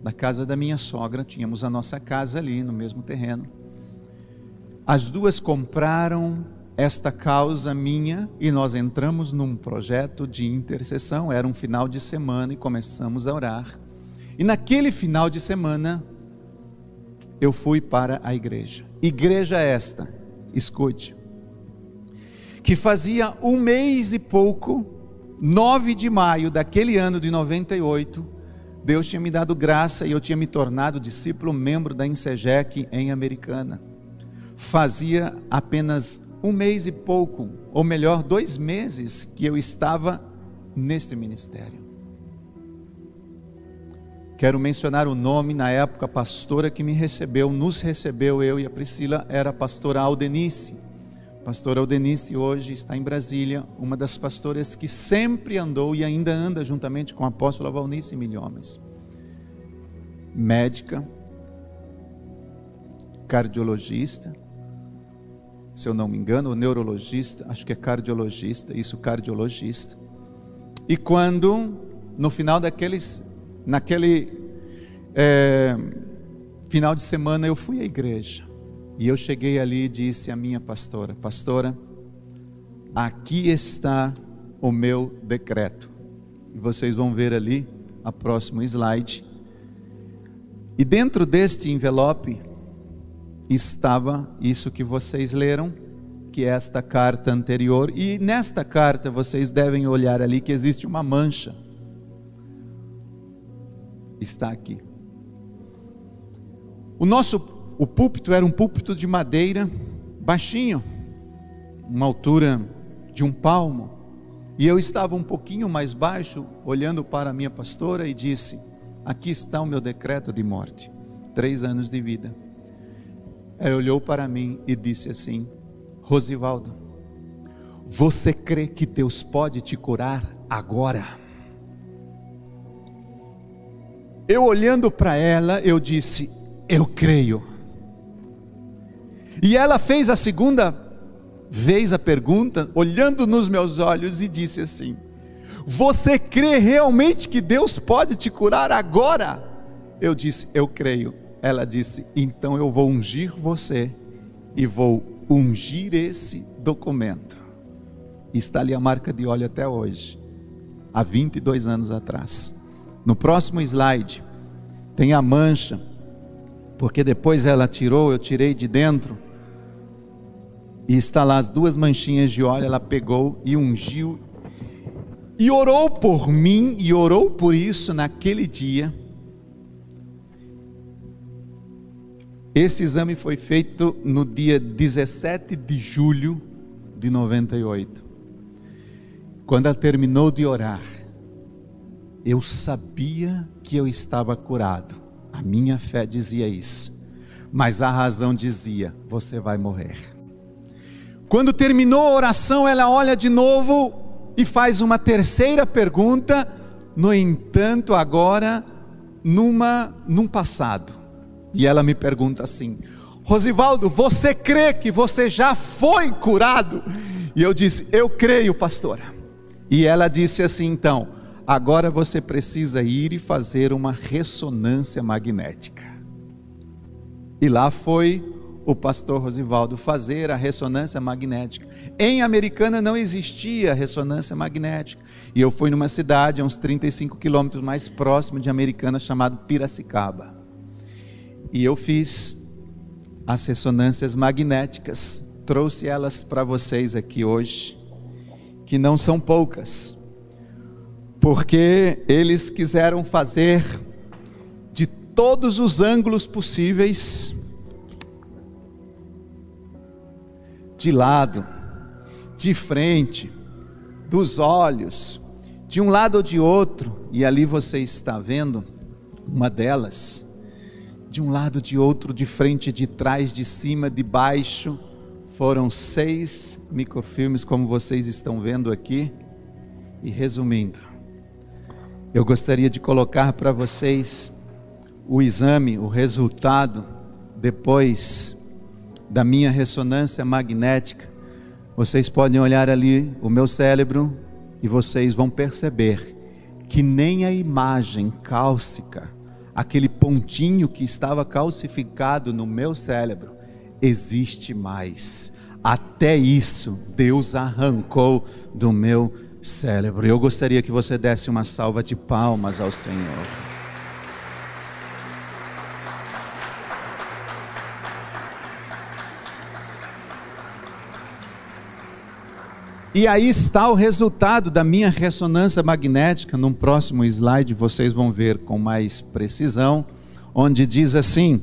da casa da minha sogra, tínhamos a nossa casa ali no mesmo terreno. As duas compraram esta causa minha e nós entramos num projeto de intercessão. Era um final de semana e começamos a orar. E naquele final de semana eu fui para a igreja. Igreja esta, escute, que fazia 1 mês e pouco, 9 de maio daquele ano de 98, Deus tinha me dado graça e eu tinha me tornado discípulo, membro da INSEGEC em Americana. Fazia apenas 1 mês e pouco, ou melhor, 2 meses que eu estava neste ministério. Quero mencionar o nome. Na época, a pastora que me recebeu, nos recebeu, eu e a Priscila, era a pastora Aldenice. A pastora Aldenice hoje está em Brasília, uma das pastoras que sempre andou e ainda anda juntamente com a apóstola Valnice Milhomes. Médica, cardiologista, se eu não me engano, ou neurologista, acho que é cardiologista, cardiologista. E quando, no final naquele final de semana, eu fui à igreja, e eu cheguei ali e disse à minha pastora: pastora, aqui está o meu decreto. E vocês vão ver ali a próximo slide. E dentro deste envelope estava isso que vocês leram, que é esta carta anterior. E nesta carta vocês devem olhar ali que existe uma mancha. Está aqui. O púlpito era um púlpito de madeira, baixinho, uma altura de 1 palmo. E eu estava um pouquinho mais baixo, olhando para a minha pastora, e disse: aqui está o meu decreto de morte, 3 anos de vida. Ela olhou para mim e disse assim: Rosivaldo, você crê que Deus pode te curar agora? Eu olhando para ela, eu disse: eu creio. E ela fez a segunda vez a pergunta, olhando nos meus olhos, e disse assim: você crê realmente que Deus pode te curar agora? Eu disse: eu creio. Ela disse: então eu vou ungir você e vou ungir esse documento. Está ali a marca de óleo até hoje, há 22 anos atrás. No próximo slide tem a mancha, porque depois ela tirou, eu tirei de dentro, e está lá as 2 manchinhas de óleo. Ela pegou e ungiu, e orou por mim, e orou por isso naquele dia. Esse exame foi feito no dia 17 de julho de 98. Quando ela terminou de orar, eu sabia que eu estava curado. A minha fé dizia isso, mas a razão dizia: você vai morrer. Quando terminou a oração, ela olha de novo e faz uma terceira pergunta, no entanto agora num passado. E ela me pergunta assim: Rosivaldo, você crê que você já foi curado? E eu disse: eu creio, pastora. E ela disse assim: então, agora você precisa ir e fazer uma ressonância magnética. E lá foi o pastor Rosivaldo fazer a ressonância magnética. Em Americana não existia ressonância magnética, e eu fui numa cidade a uns 35 quilômetros mais próximo de Americana, chamado Piracicaba, e eu fiz as ressonâncias magnéticas. Trouxe elas para vocês aqui hoje, que não são poucas, porque eles quiseram fazer de todos os ângulos possíveis, de lado, de frente, dos olhos, de um lado ou de outro. E ali você está vendo uma delas, de um lado, de outro, de frente, de trás, de cima, de baixo. Foram 6 microfilmes, como vocês estão vendo aqui. E resumindo, eu gostaria de colocar para vocês o exame, o resultado, depois da minha ressonância magnética. Vocês podem olhar ali o meu cérebro e vocês vão perceber que nem a imagem cálcica, aquele pontinho que estava calcificado no meu cérebro, existe mais. Até isso Deus arrancou do meu cérebro. Eu gostaria que você desse uma salva de palmas ao Senhor. E aí está o resultado da minha ressonância magnética. No próximo slide vocês vão ver com mais precisão, onde diz assim: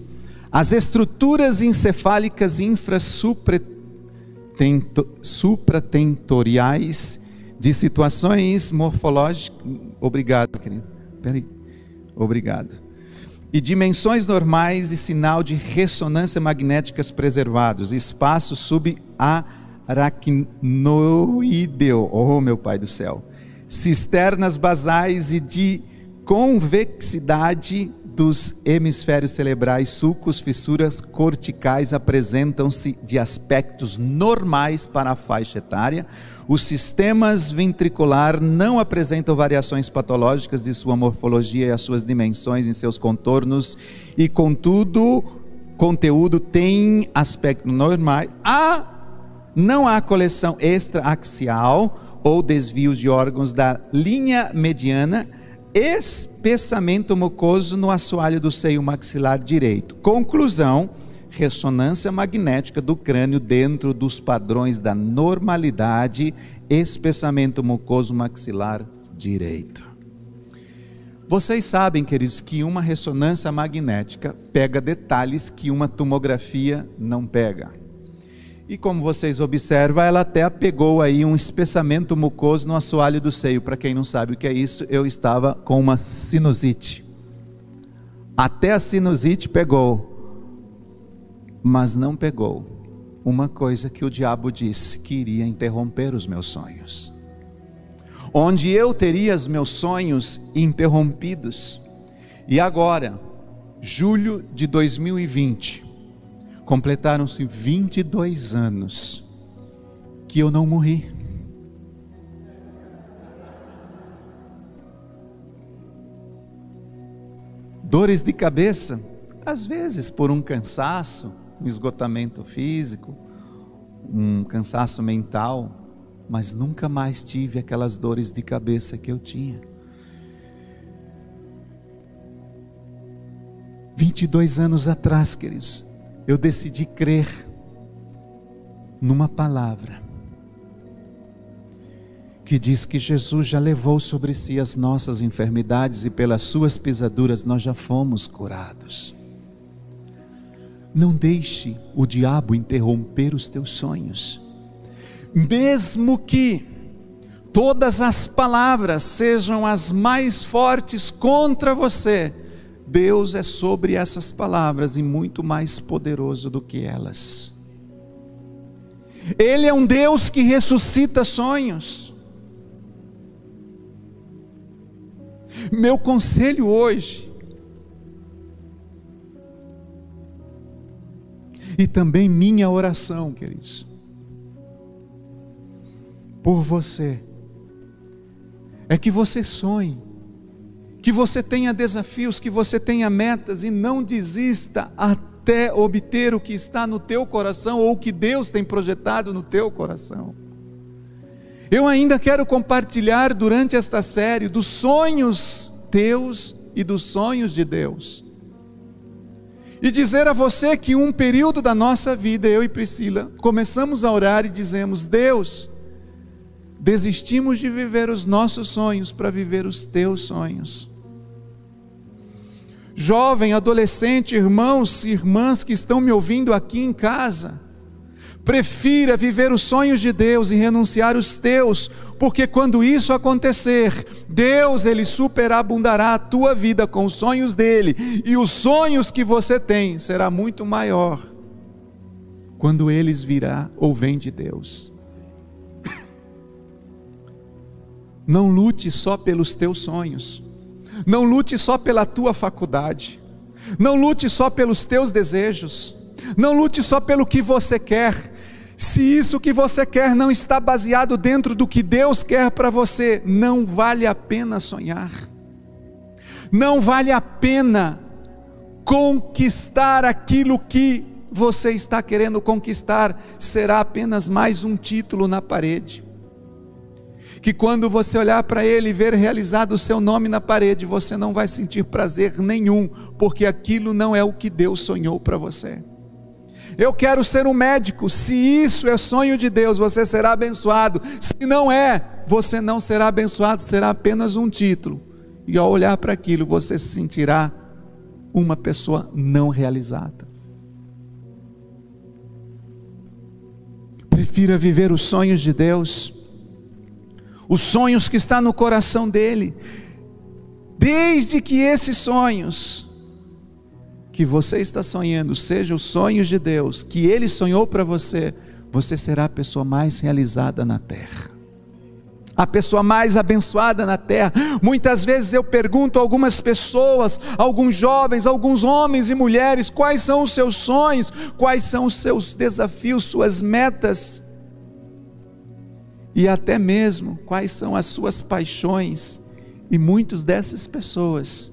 as estruturas encefálicas supratentoriais de situações morfológicas, obrigado querido, obrigado, e dimensões normais de sinal de ressonância magnéticas preservados, espaço subaracnoideo, oh meu pai do céu, cisternas basais e de convexidade dos hemisférios cerebrais, sulcos, fissuras corticais apresentam-se de aspectos normais para a faixa etária. Os sistemas ventricular não apresentam variações patológicas de sua morfologia e as suas dimensões em seus contornos, e contudo, conteúdo tem aspectos normais. Não há coleção extraaxial ou desvios de órgãos da linha mediana, espessamento mucoso no assoalho do seio maxilar direito. Conclusão: ressonância magnética do crânio dentro dos padrões da normalidade, espessamento mucoso maxilar direito. Vocês sabem, queridos, que uma ressonância magnética pega detalhes que uma tomografia não pega. E como vocês observam, ela até pegou aí um espessamento mucoso no assoalho do seio. Para quem não sabe o que é isso, eu estava com uma sinusite. Até a sinusite pegou, mas não pegou uma coisa que o diabo disse que iria interromper os meus sonhos. Onde eu teria os meus sonhos interrompidos. E agora, julho de 2020, completaram-se 22 anos que eu não morri. Dores de cabeça, às vezes por um cansaço, um esgotamento físico, um cansaço mental, mas nunca mais tive aquelas dores de cabeça que eu tinha. 22 anos atrás, queridos, eu decidi crer numa palavra que diz que Jesus já levou sobre si as nossas enfermidades e pelas suas pisaduras nós já fomos curados. Não deixe o diabo interromper os teus sonhos. Mesmo que todas as palavras sejam as mais fortes contra você, Deus é sobre essas palavras e muito mais poderoso do que elas. Ele é um Deus que ressuscita sonhos. Meu conselho hoje, e também minha oração, queridos, por você, é que você sonhe, que você tenha desafios, que você tenha metas e não desista até obter o que está no teu coração ou o que Deus tem projetado no teu coração. Eu ainda quero compartilhar durante esta série dos sonhos teus e dos sonhos de Deus. E dizer a você que um período da nossa vida, eu e Priscila, começamos a orar e dizemos: Deus, desistimos de viver os nossos sonhos para viver os teus sonhos. Jovem, adolescente, irmãos e irmãs que estão me ouvindo aqui em casa, prefira viver os sonhos de Deus e renunciar os teus, porque quando isso acontecer, Deus, Ele superabundará a tua vida com os sonhos dEle, e os sonhos que você tem será muito maior, quando eles virá ou vêm de Deus. Não lute só pelos teus sonhos, não lute só pela tua faculdade, não lute só pelos teus desejos, não lute só pelo que você quer. Se isso que você quer não está baseado dentro do que Deus quer para você, não vale a pena sonhar, não vale a pena conquistar aquilo que você está querendo conquistar, será apenas mais um título na parede, que quando você olhar para ele e ver realizado o seu nome na parede, você não vai sentir prazer nenhum, porque aquilo não é o que Deus sonhou para você. Eu quero ser um médico, se isso é sonho de Deus, você será abençoado. Se não é, você não será abençoado, será apenas um título. E ao olhar para aquilo, você se sentirá uma pessoa não realizada. Prefira viver os sonhos de Deus, os sonhos que estão no coração dEle, desde que esses sonhos que você está sonhando sejam os sonhos de Deus, que Ele sonhou para você, você será a pessoa mais realizada na terra. a pessoa mais abençoada na terra. Muitas vezes eu pergunto a algumas pessoas, alguns jovens, alguns homens e mulheres, quais são os seus sonhos, quais são os seus desafios, suas metas, e até mesmo quais são as suas paixões, e muitas dessas pessoas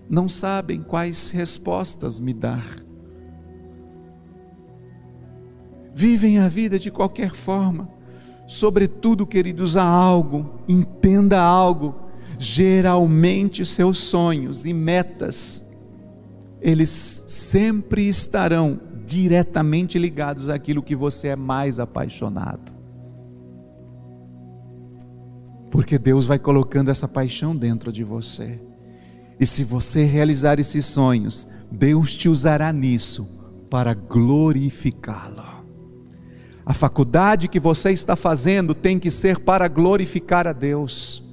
não sabem quais respostas me dar. Vivem a vida de qualquer forma. Sobretudo, queridos, há algo, entenda algo, geralmente seus sonhos e metas, eles sempre estarão diretamente ligados àquilo que você é mais apaixonado. Porque Deus vai colocando essa paixão dentro de você. E se você realizar esses sonhos, Deus te usará nisso para glorificá-lo. A faculdade que você está fazendo tem que ser para glorificar a Deus.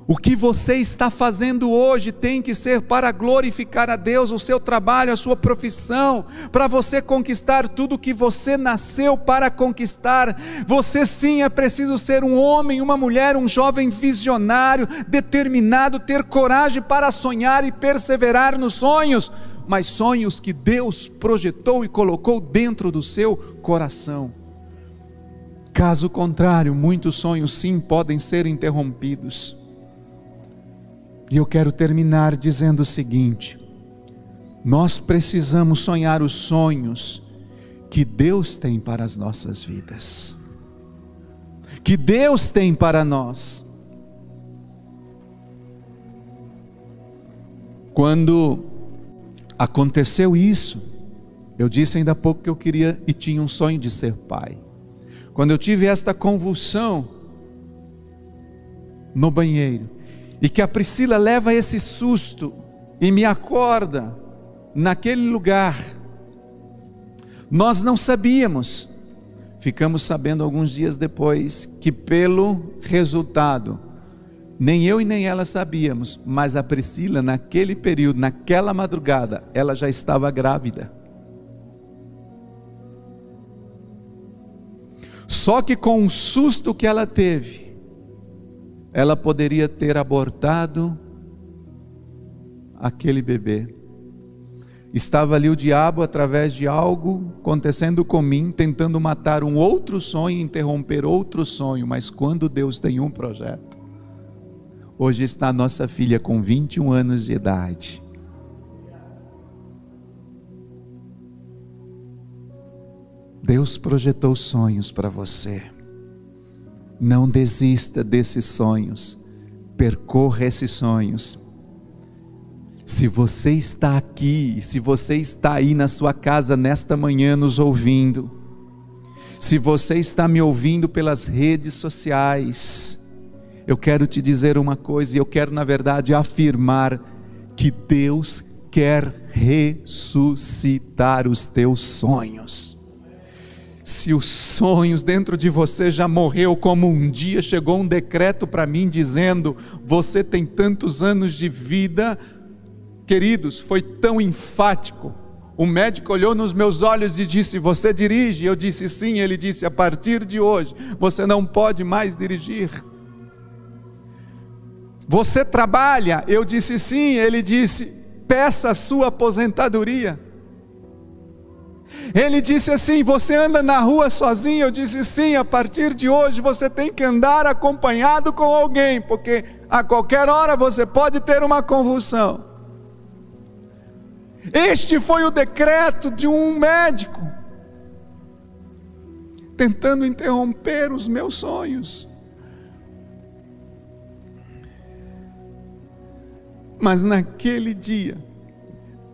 O que você está fazendo hoje tem que ser para glorificar a Deus, o seu trabalho, a sua profissão, para você conquistar tudo que você nasceu para conquistar. Você sim é preciso ser um homem, uma mulher, um jovem visionário, determinado, ter coragem para sonhar e perseverar nos sonhos, mas sonhos que Deus projetou e colocou dentro do seu coração. Caso contrário, muitos sonhos sim podem ser interrompidos. E eu quero terminar dizendo o seguinte: nós precisamos sonhar os sonhos que Deus tem para as nossas vidas, que Deus tem para nós. Quando aconteceu isso, eu disse ainda há pouco que eu queria e tinha um sonho de ser pai. Quando eu tive esta convulsão no banheiro, e que a Priscila leva esse susto e me acorda naquele lugar, nós não sabíamos, ficamos sabendo alguns dias depois, que pelo resultado, nem eu e nem ela sabíamos, mas a Priscila naquele período, naquela madrugada, ela já estava grávida. Só que com o susto que ela teve, ela poderia ter abortado aquele bebê. Estava ali o diabo através de algo acontecendo com mim, tentando matar um outro sonho, interromper outro sonho, mas quando Deus tem um projeto, hoje está a nossa filha com 21 anos de idade. Deus projetou sonhos para você. Não desista desses sonhos, percorra esses sonhos. Se você está aqui, se você está aí na sua casa nesta manhã nos ouvindo, se você está me ouvindo pelas redes sociais, eu quero te dizer uma coisa, e eu quero na verdade afirmar que Deus quer ressuscitar os teus sonhos. Se os sonhos dentro de você já morreu, como um dia chegou um decreto para mim dizendo, você tem tantos anos de vida, queridos, foi tão enfático, o médico olhou nos meus olhos e disse, você dirige? Eu disse sim. Ele disse, a partir de hoje, você não pode mais dirigir. Você trabalha? Eu disse sim. Ele disse, peça a sua aposentadoria. Ele disse assim, você anda na rua sozinho? Eu disse sim, a partir de hoje você tem que andar acompanhado com alguém, porque a qualquer hora você pode ter uma convulsão. Este foi o decreto de um médico, tentando interromper os meus sonhos. Mas naquele dia,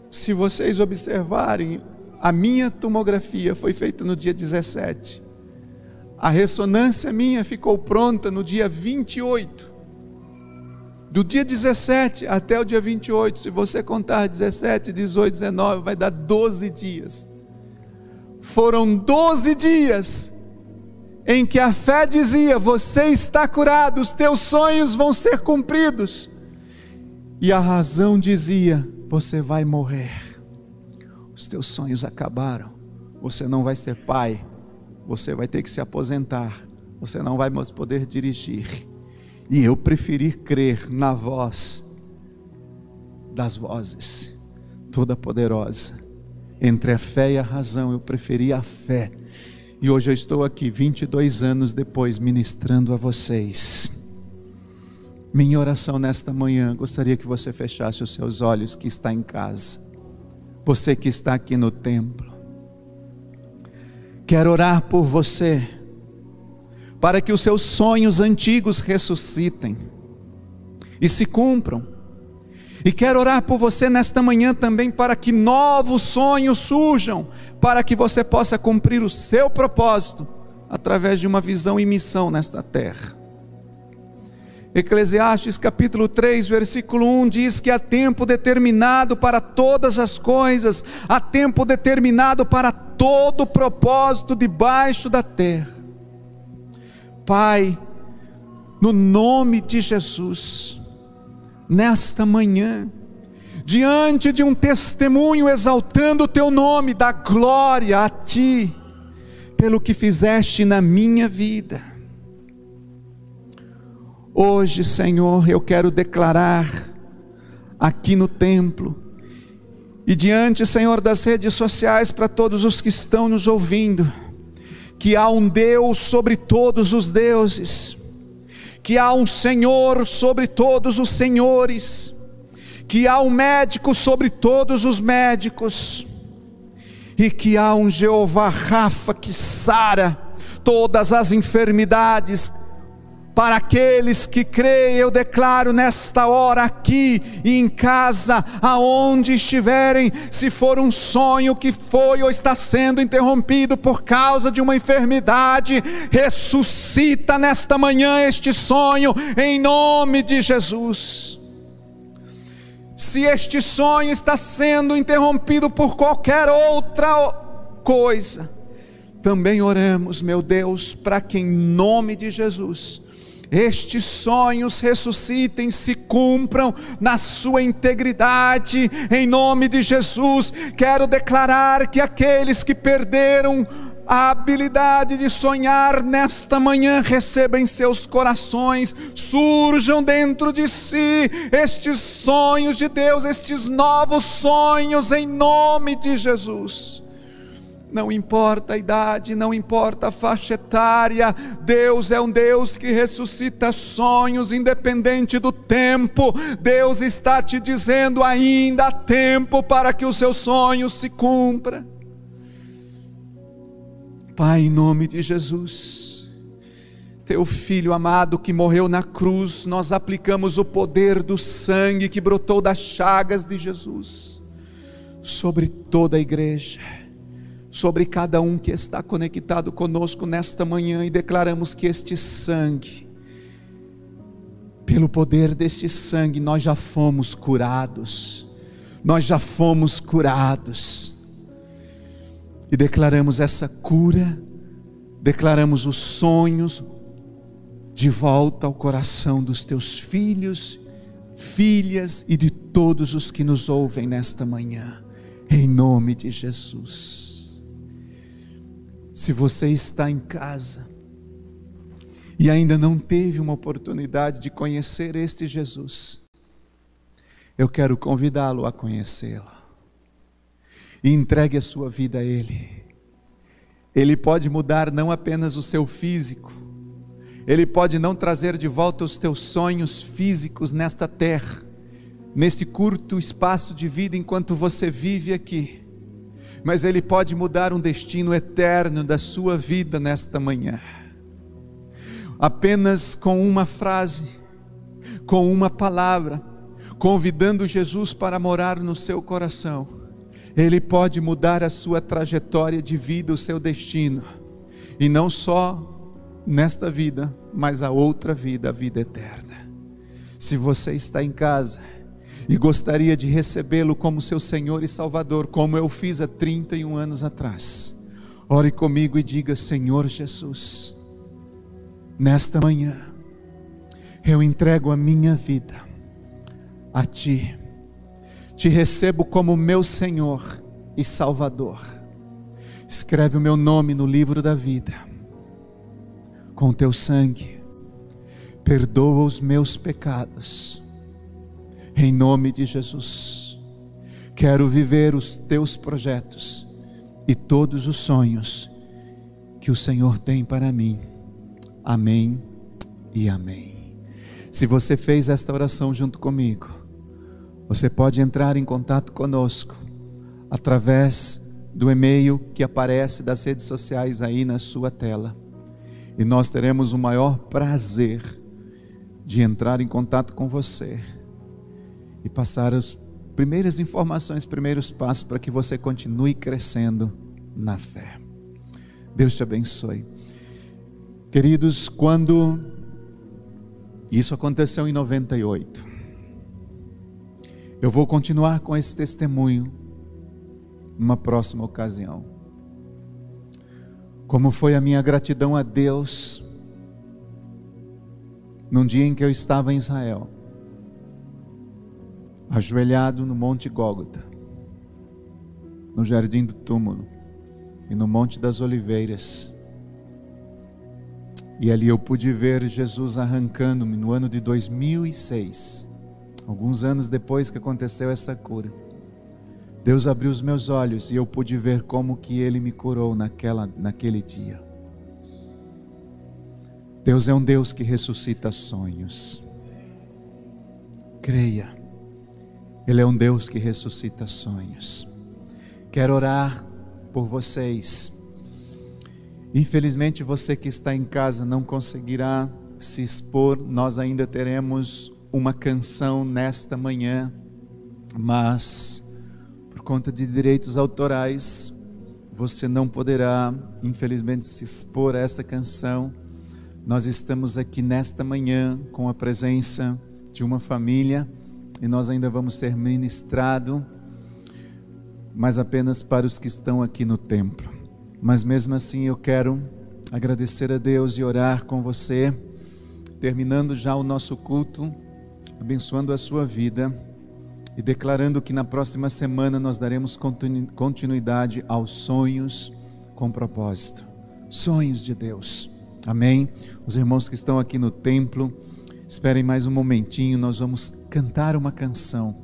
se vocês observarem, a minha tomografia foi feita no dia 17. A ressonância minha ficou pronta no dia 28. Do dia 17 até o dia 28, se você contar 17, 18, 19, vai dar 12 dias. Foram 12 dias em que a fé dizia, você está curado, os teus sonhos vão ser cumpridos. E a razão dizia, você vai morrer. Os teus sonhos acabaram, você não vai ser pai, você vai ter que se aposentar, você não vai mais poder dirigir. E eu preferi crer na voz das vozes, toda poderosa. Entre a fé e a razão, eu preferi a fé. E hoje eu estou aqui, 22 anos depois, ministrando a vocês. Minha oração nesta manhã, gostaria que você fechasse os seus olhos, que está em casa. Você que está aqui no templo. Quero orar por você, para que os seus sonhos antigos ressuscitem e se cumpram. E quero orar por você nesta manhã também, para que novos sonhos surjam, para que você possa cumprir o seu propósito, através de uma visão e missão nesta terra. Eclesiastes capítulo 3, versículo 1 diz que há tempo determinado para todas as coisas, há tempo determinado para todo propósito debaixo da terra. Pai, no nome de Jesus, nesta manhã, diante de um testemunho exaltando o Teu nome, dá glória a Ti, pelo que fizeste na minha vida. Hoje, Senhor, eu quero declarar aqui no templo, e diante, Senhor, das redes sociais, para todos os que estão nos ouvindo, que há um Deus sobre todos os deuses, que há um Senhor sobre todos os senhores, que há um médico sobre todos os médicos, e que há um Jeová Rafa que sara todas as enfermidades. Para aqueles que creem, eu declaro nesta hora aqui e em casa, aonde estiverem, se for um sonho que foi ou está sendo interrompido por causa de uma enfermidade, ressuscita nesta manhã este sonho, em nome de Jesus. Se este sonho está sendo interrompido por qualquer outra coisa, também oramos, meu Deus, para que em nome de Jesus, estes sonhos ressuscitem, se cumpram na sua integridade, em nome de Jesus. Quero declarar que aqueles que perderam a habilidade de sonhar nesta manhã, recebam em seus corações, surjam dentro de si estes sonhos de Deus, estes novos sonhos, em nome de Jesus. Não importa a idade, não importa a faixa etária, Deus é um Deus que ressuscita sonhos independente do tempo. Deus está te dizendo, ainda há tempo para que o seu sonho se cumpra. Pai, em nome de Jesus, Teu Filho amado que morreu na cruz, nós aplicamos o poder do sangue que brotou das chagas de Jesus sobre toda a igreja, sobre cada um que está conectado conosco nesta manhã, e declaramos que este sangue, pelo poder deste sangue, nós já fomos curados, e declaramos essa cura, declaramos os sonhos de volta ao coração dos Teus filhos, filhas e de todos os que nos ouvem nesta manhã, em nome de Jesus. Se você está em casa e ainda não teve uma oportunidade de conhecer este Jesus, eu quero convidá-lo a conhecê-lo. E entregue a sua vida a Ele. Ele pode mudar não apenas o seu físico, Ele pode não trazer de volta os teus sonhos físicos nesta terra, neste curto espaço de vida enquanto você vive aqui, mas Ele pode mudar um destino eterno da sua vida nesta manhã. Apenas com uma frase, com uma palavra, convidando Jesus para morar no seu coração, Ele pode mudar a sua trajetória de vida, o seu destino, e não só nesta vida, mas a outra vida, a vida eterna. Se você está em casa e gostaria de recebê-lo como seu Senhor e Salvador, como eu fiz há 31 anos atrás, ore comigo e diga: Senhor Jesus, nesta manhã eu entrego a minha vida a Ti, te recebo como meu Senhor e Salvador. Escreve o meu nome no livro da vida. Com o teu sangue, perdoa os meus pecados. Em nome de Jesus, quero viver os teus projetos e todos os sonhos que o Senhor tem para mim. Amém e amém. Se você fez esta oração junto comigo, você pode entrar em contato conosco através do e-mail que aparece das redes sociais aí na sua tela. E nós teremos o maior prazer de entrar em contato com você e passar as primeiras informações, primeiros passos para que você continue crescendo na fé. Deus te abençoe. Queridos, quando isso aconteceu em 98, eu vou continuar com esse testemunho numa próxima ocasião. Como foi a minha gratidão a Deus num dia em que eu estava em Israel, ajoelhado no Monte Gólgota, no Jardim do Túmulo e no Monte das Oliveiras. E ali eu pude ver Jesus arrancando-me no ano de 2006, alguns anos depois que aconteceu essa cura. Deus abriu os meus olhos e eu pude ver como que Ele me curou naquele dia. Deus é um Deus que ressuscita sonhos. Creia, Ele é um Deus que ressuscita sonhos. Quero orar por vocês. Infelizmente você que está em casa não conseguirá se expor. Nós ainda teremos uma canção nesta manhã, mas por conta de direitos autorais, você não poderá, infelizmente, se expor a essa canção. Nós estamos aqui nesta manhã com a presença de uma família e nós ainda vamos ser ministrados, mas apenas para os que estão aqui no templo. Mas mesmo assim eu quero agradecer a Deus e orar com você, terminando já o nosso culto, abençoando a sua vida e declarando que na próxima semana nós daremos continuidade aos sonhos com propósito. Sonhos de Deus. Amém? Os irmãos que estão aqui no templo, esperem mais um momentinho, nós vamos cantar uma canção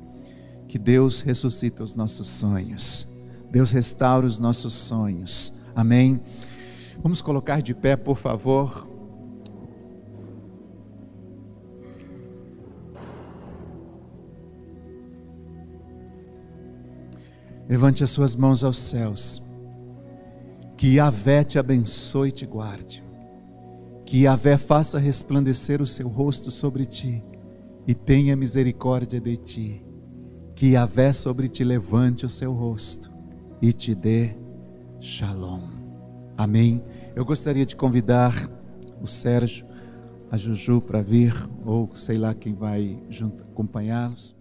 que Deus ressuscita os nossos sonhos. Deus restaura os nossos sonhos. Amém? Vamos colocar de pé, por favor. Levante as suas mãos aos céus. Que Yahvé te abençoe e te guarde. Que Yahvé faça resplandecer o seu rosto sobre ti e tenha misericórdia de ti. Que Yahvé sobre ti levante o seu rosto e te dê Shalom. Amém. Eu gostaria de convidar o Sérgio, a Juju para vir, ou sei lá quem vai junto acompanhá-los.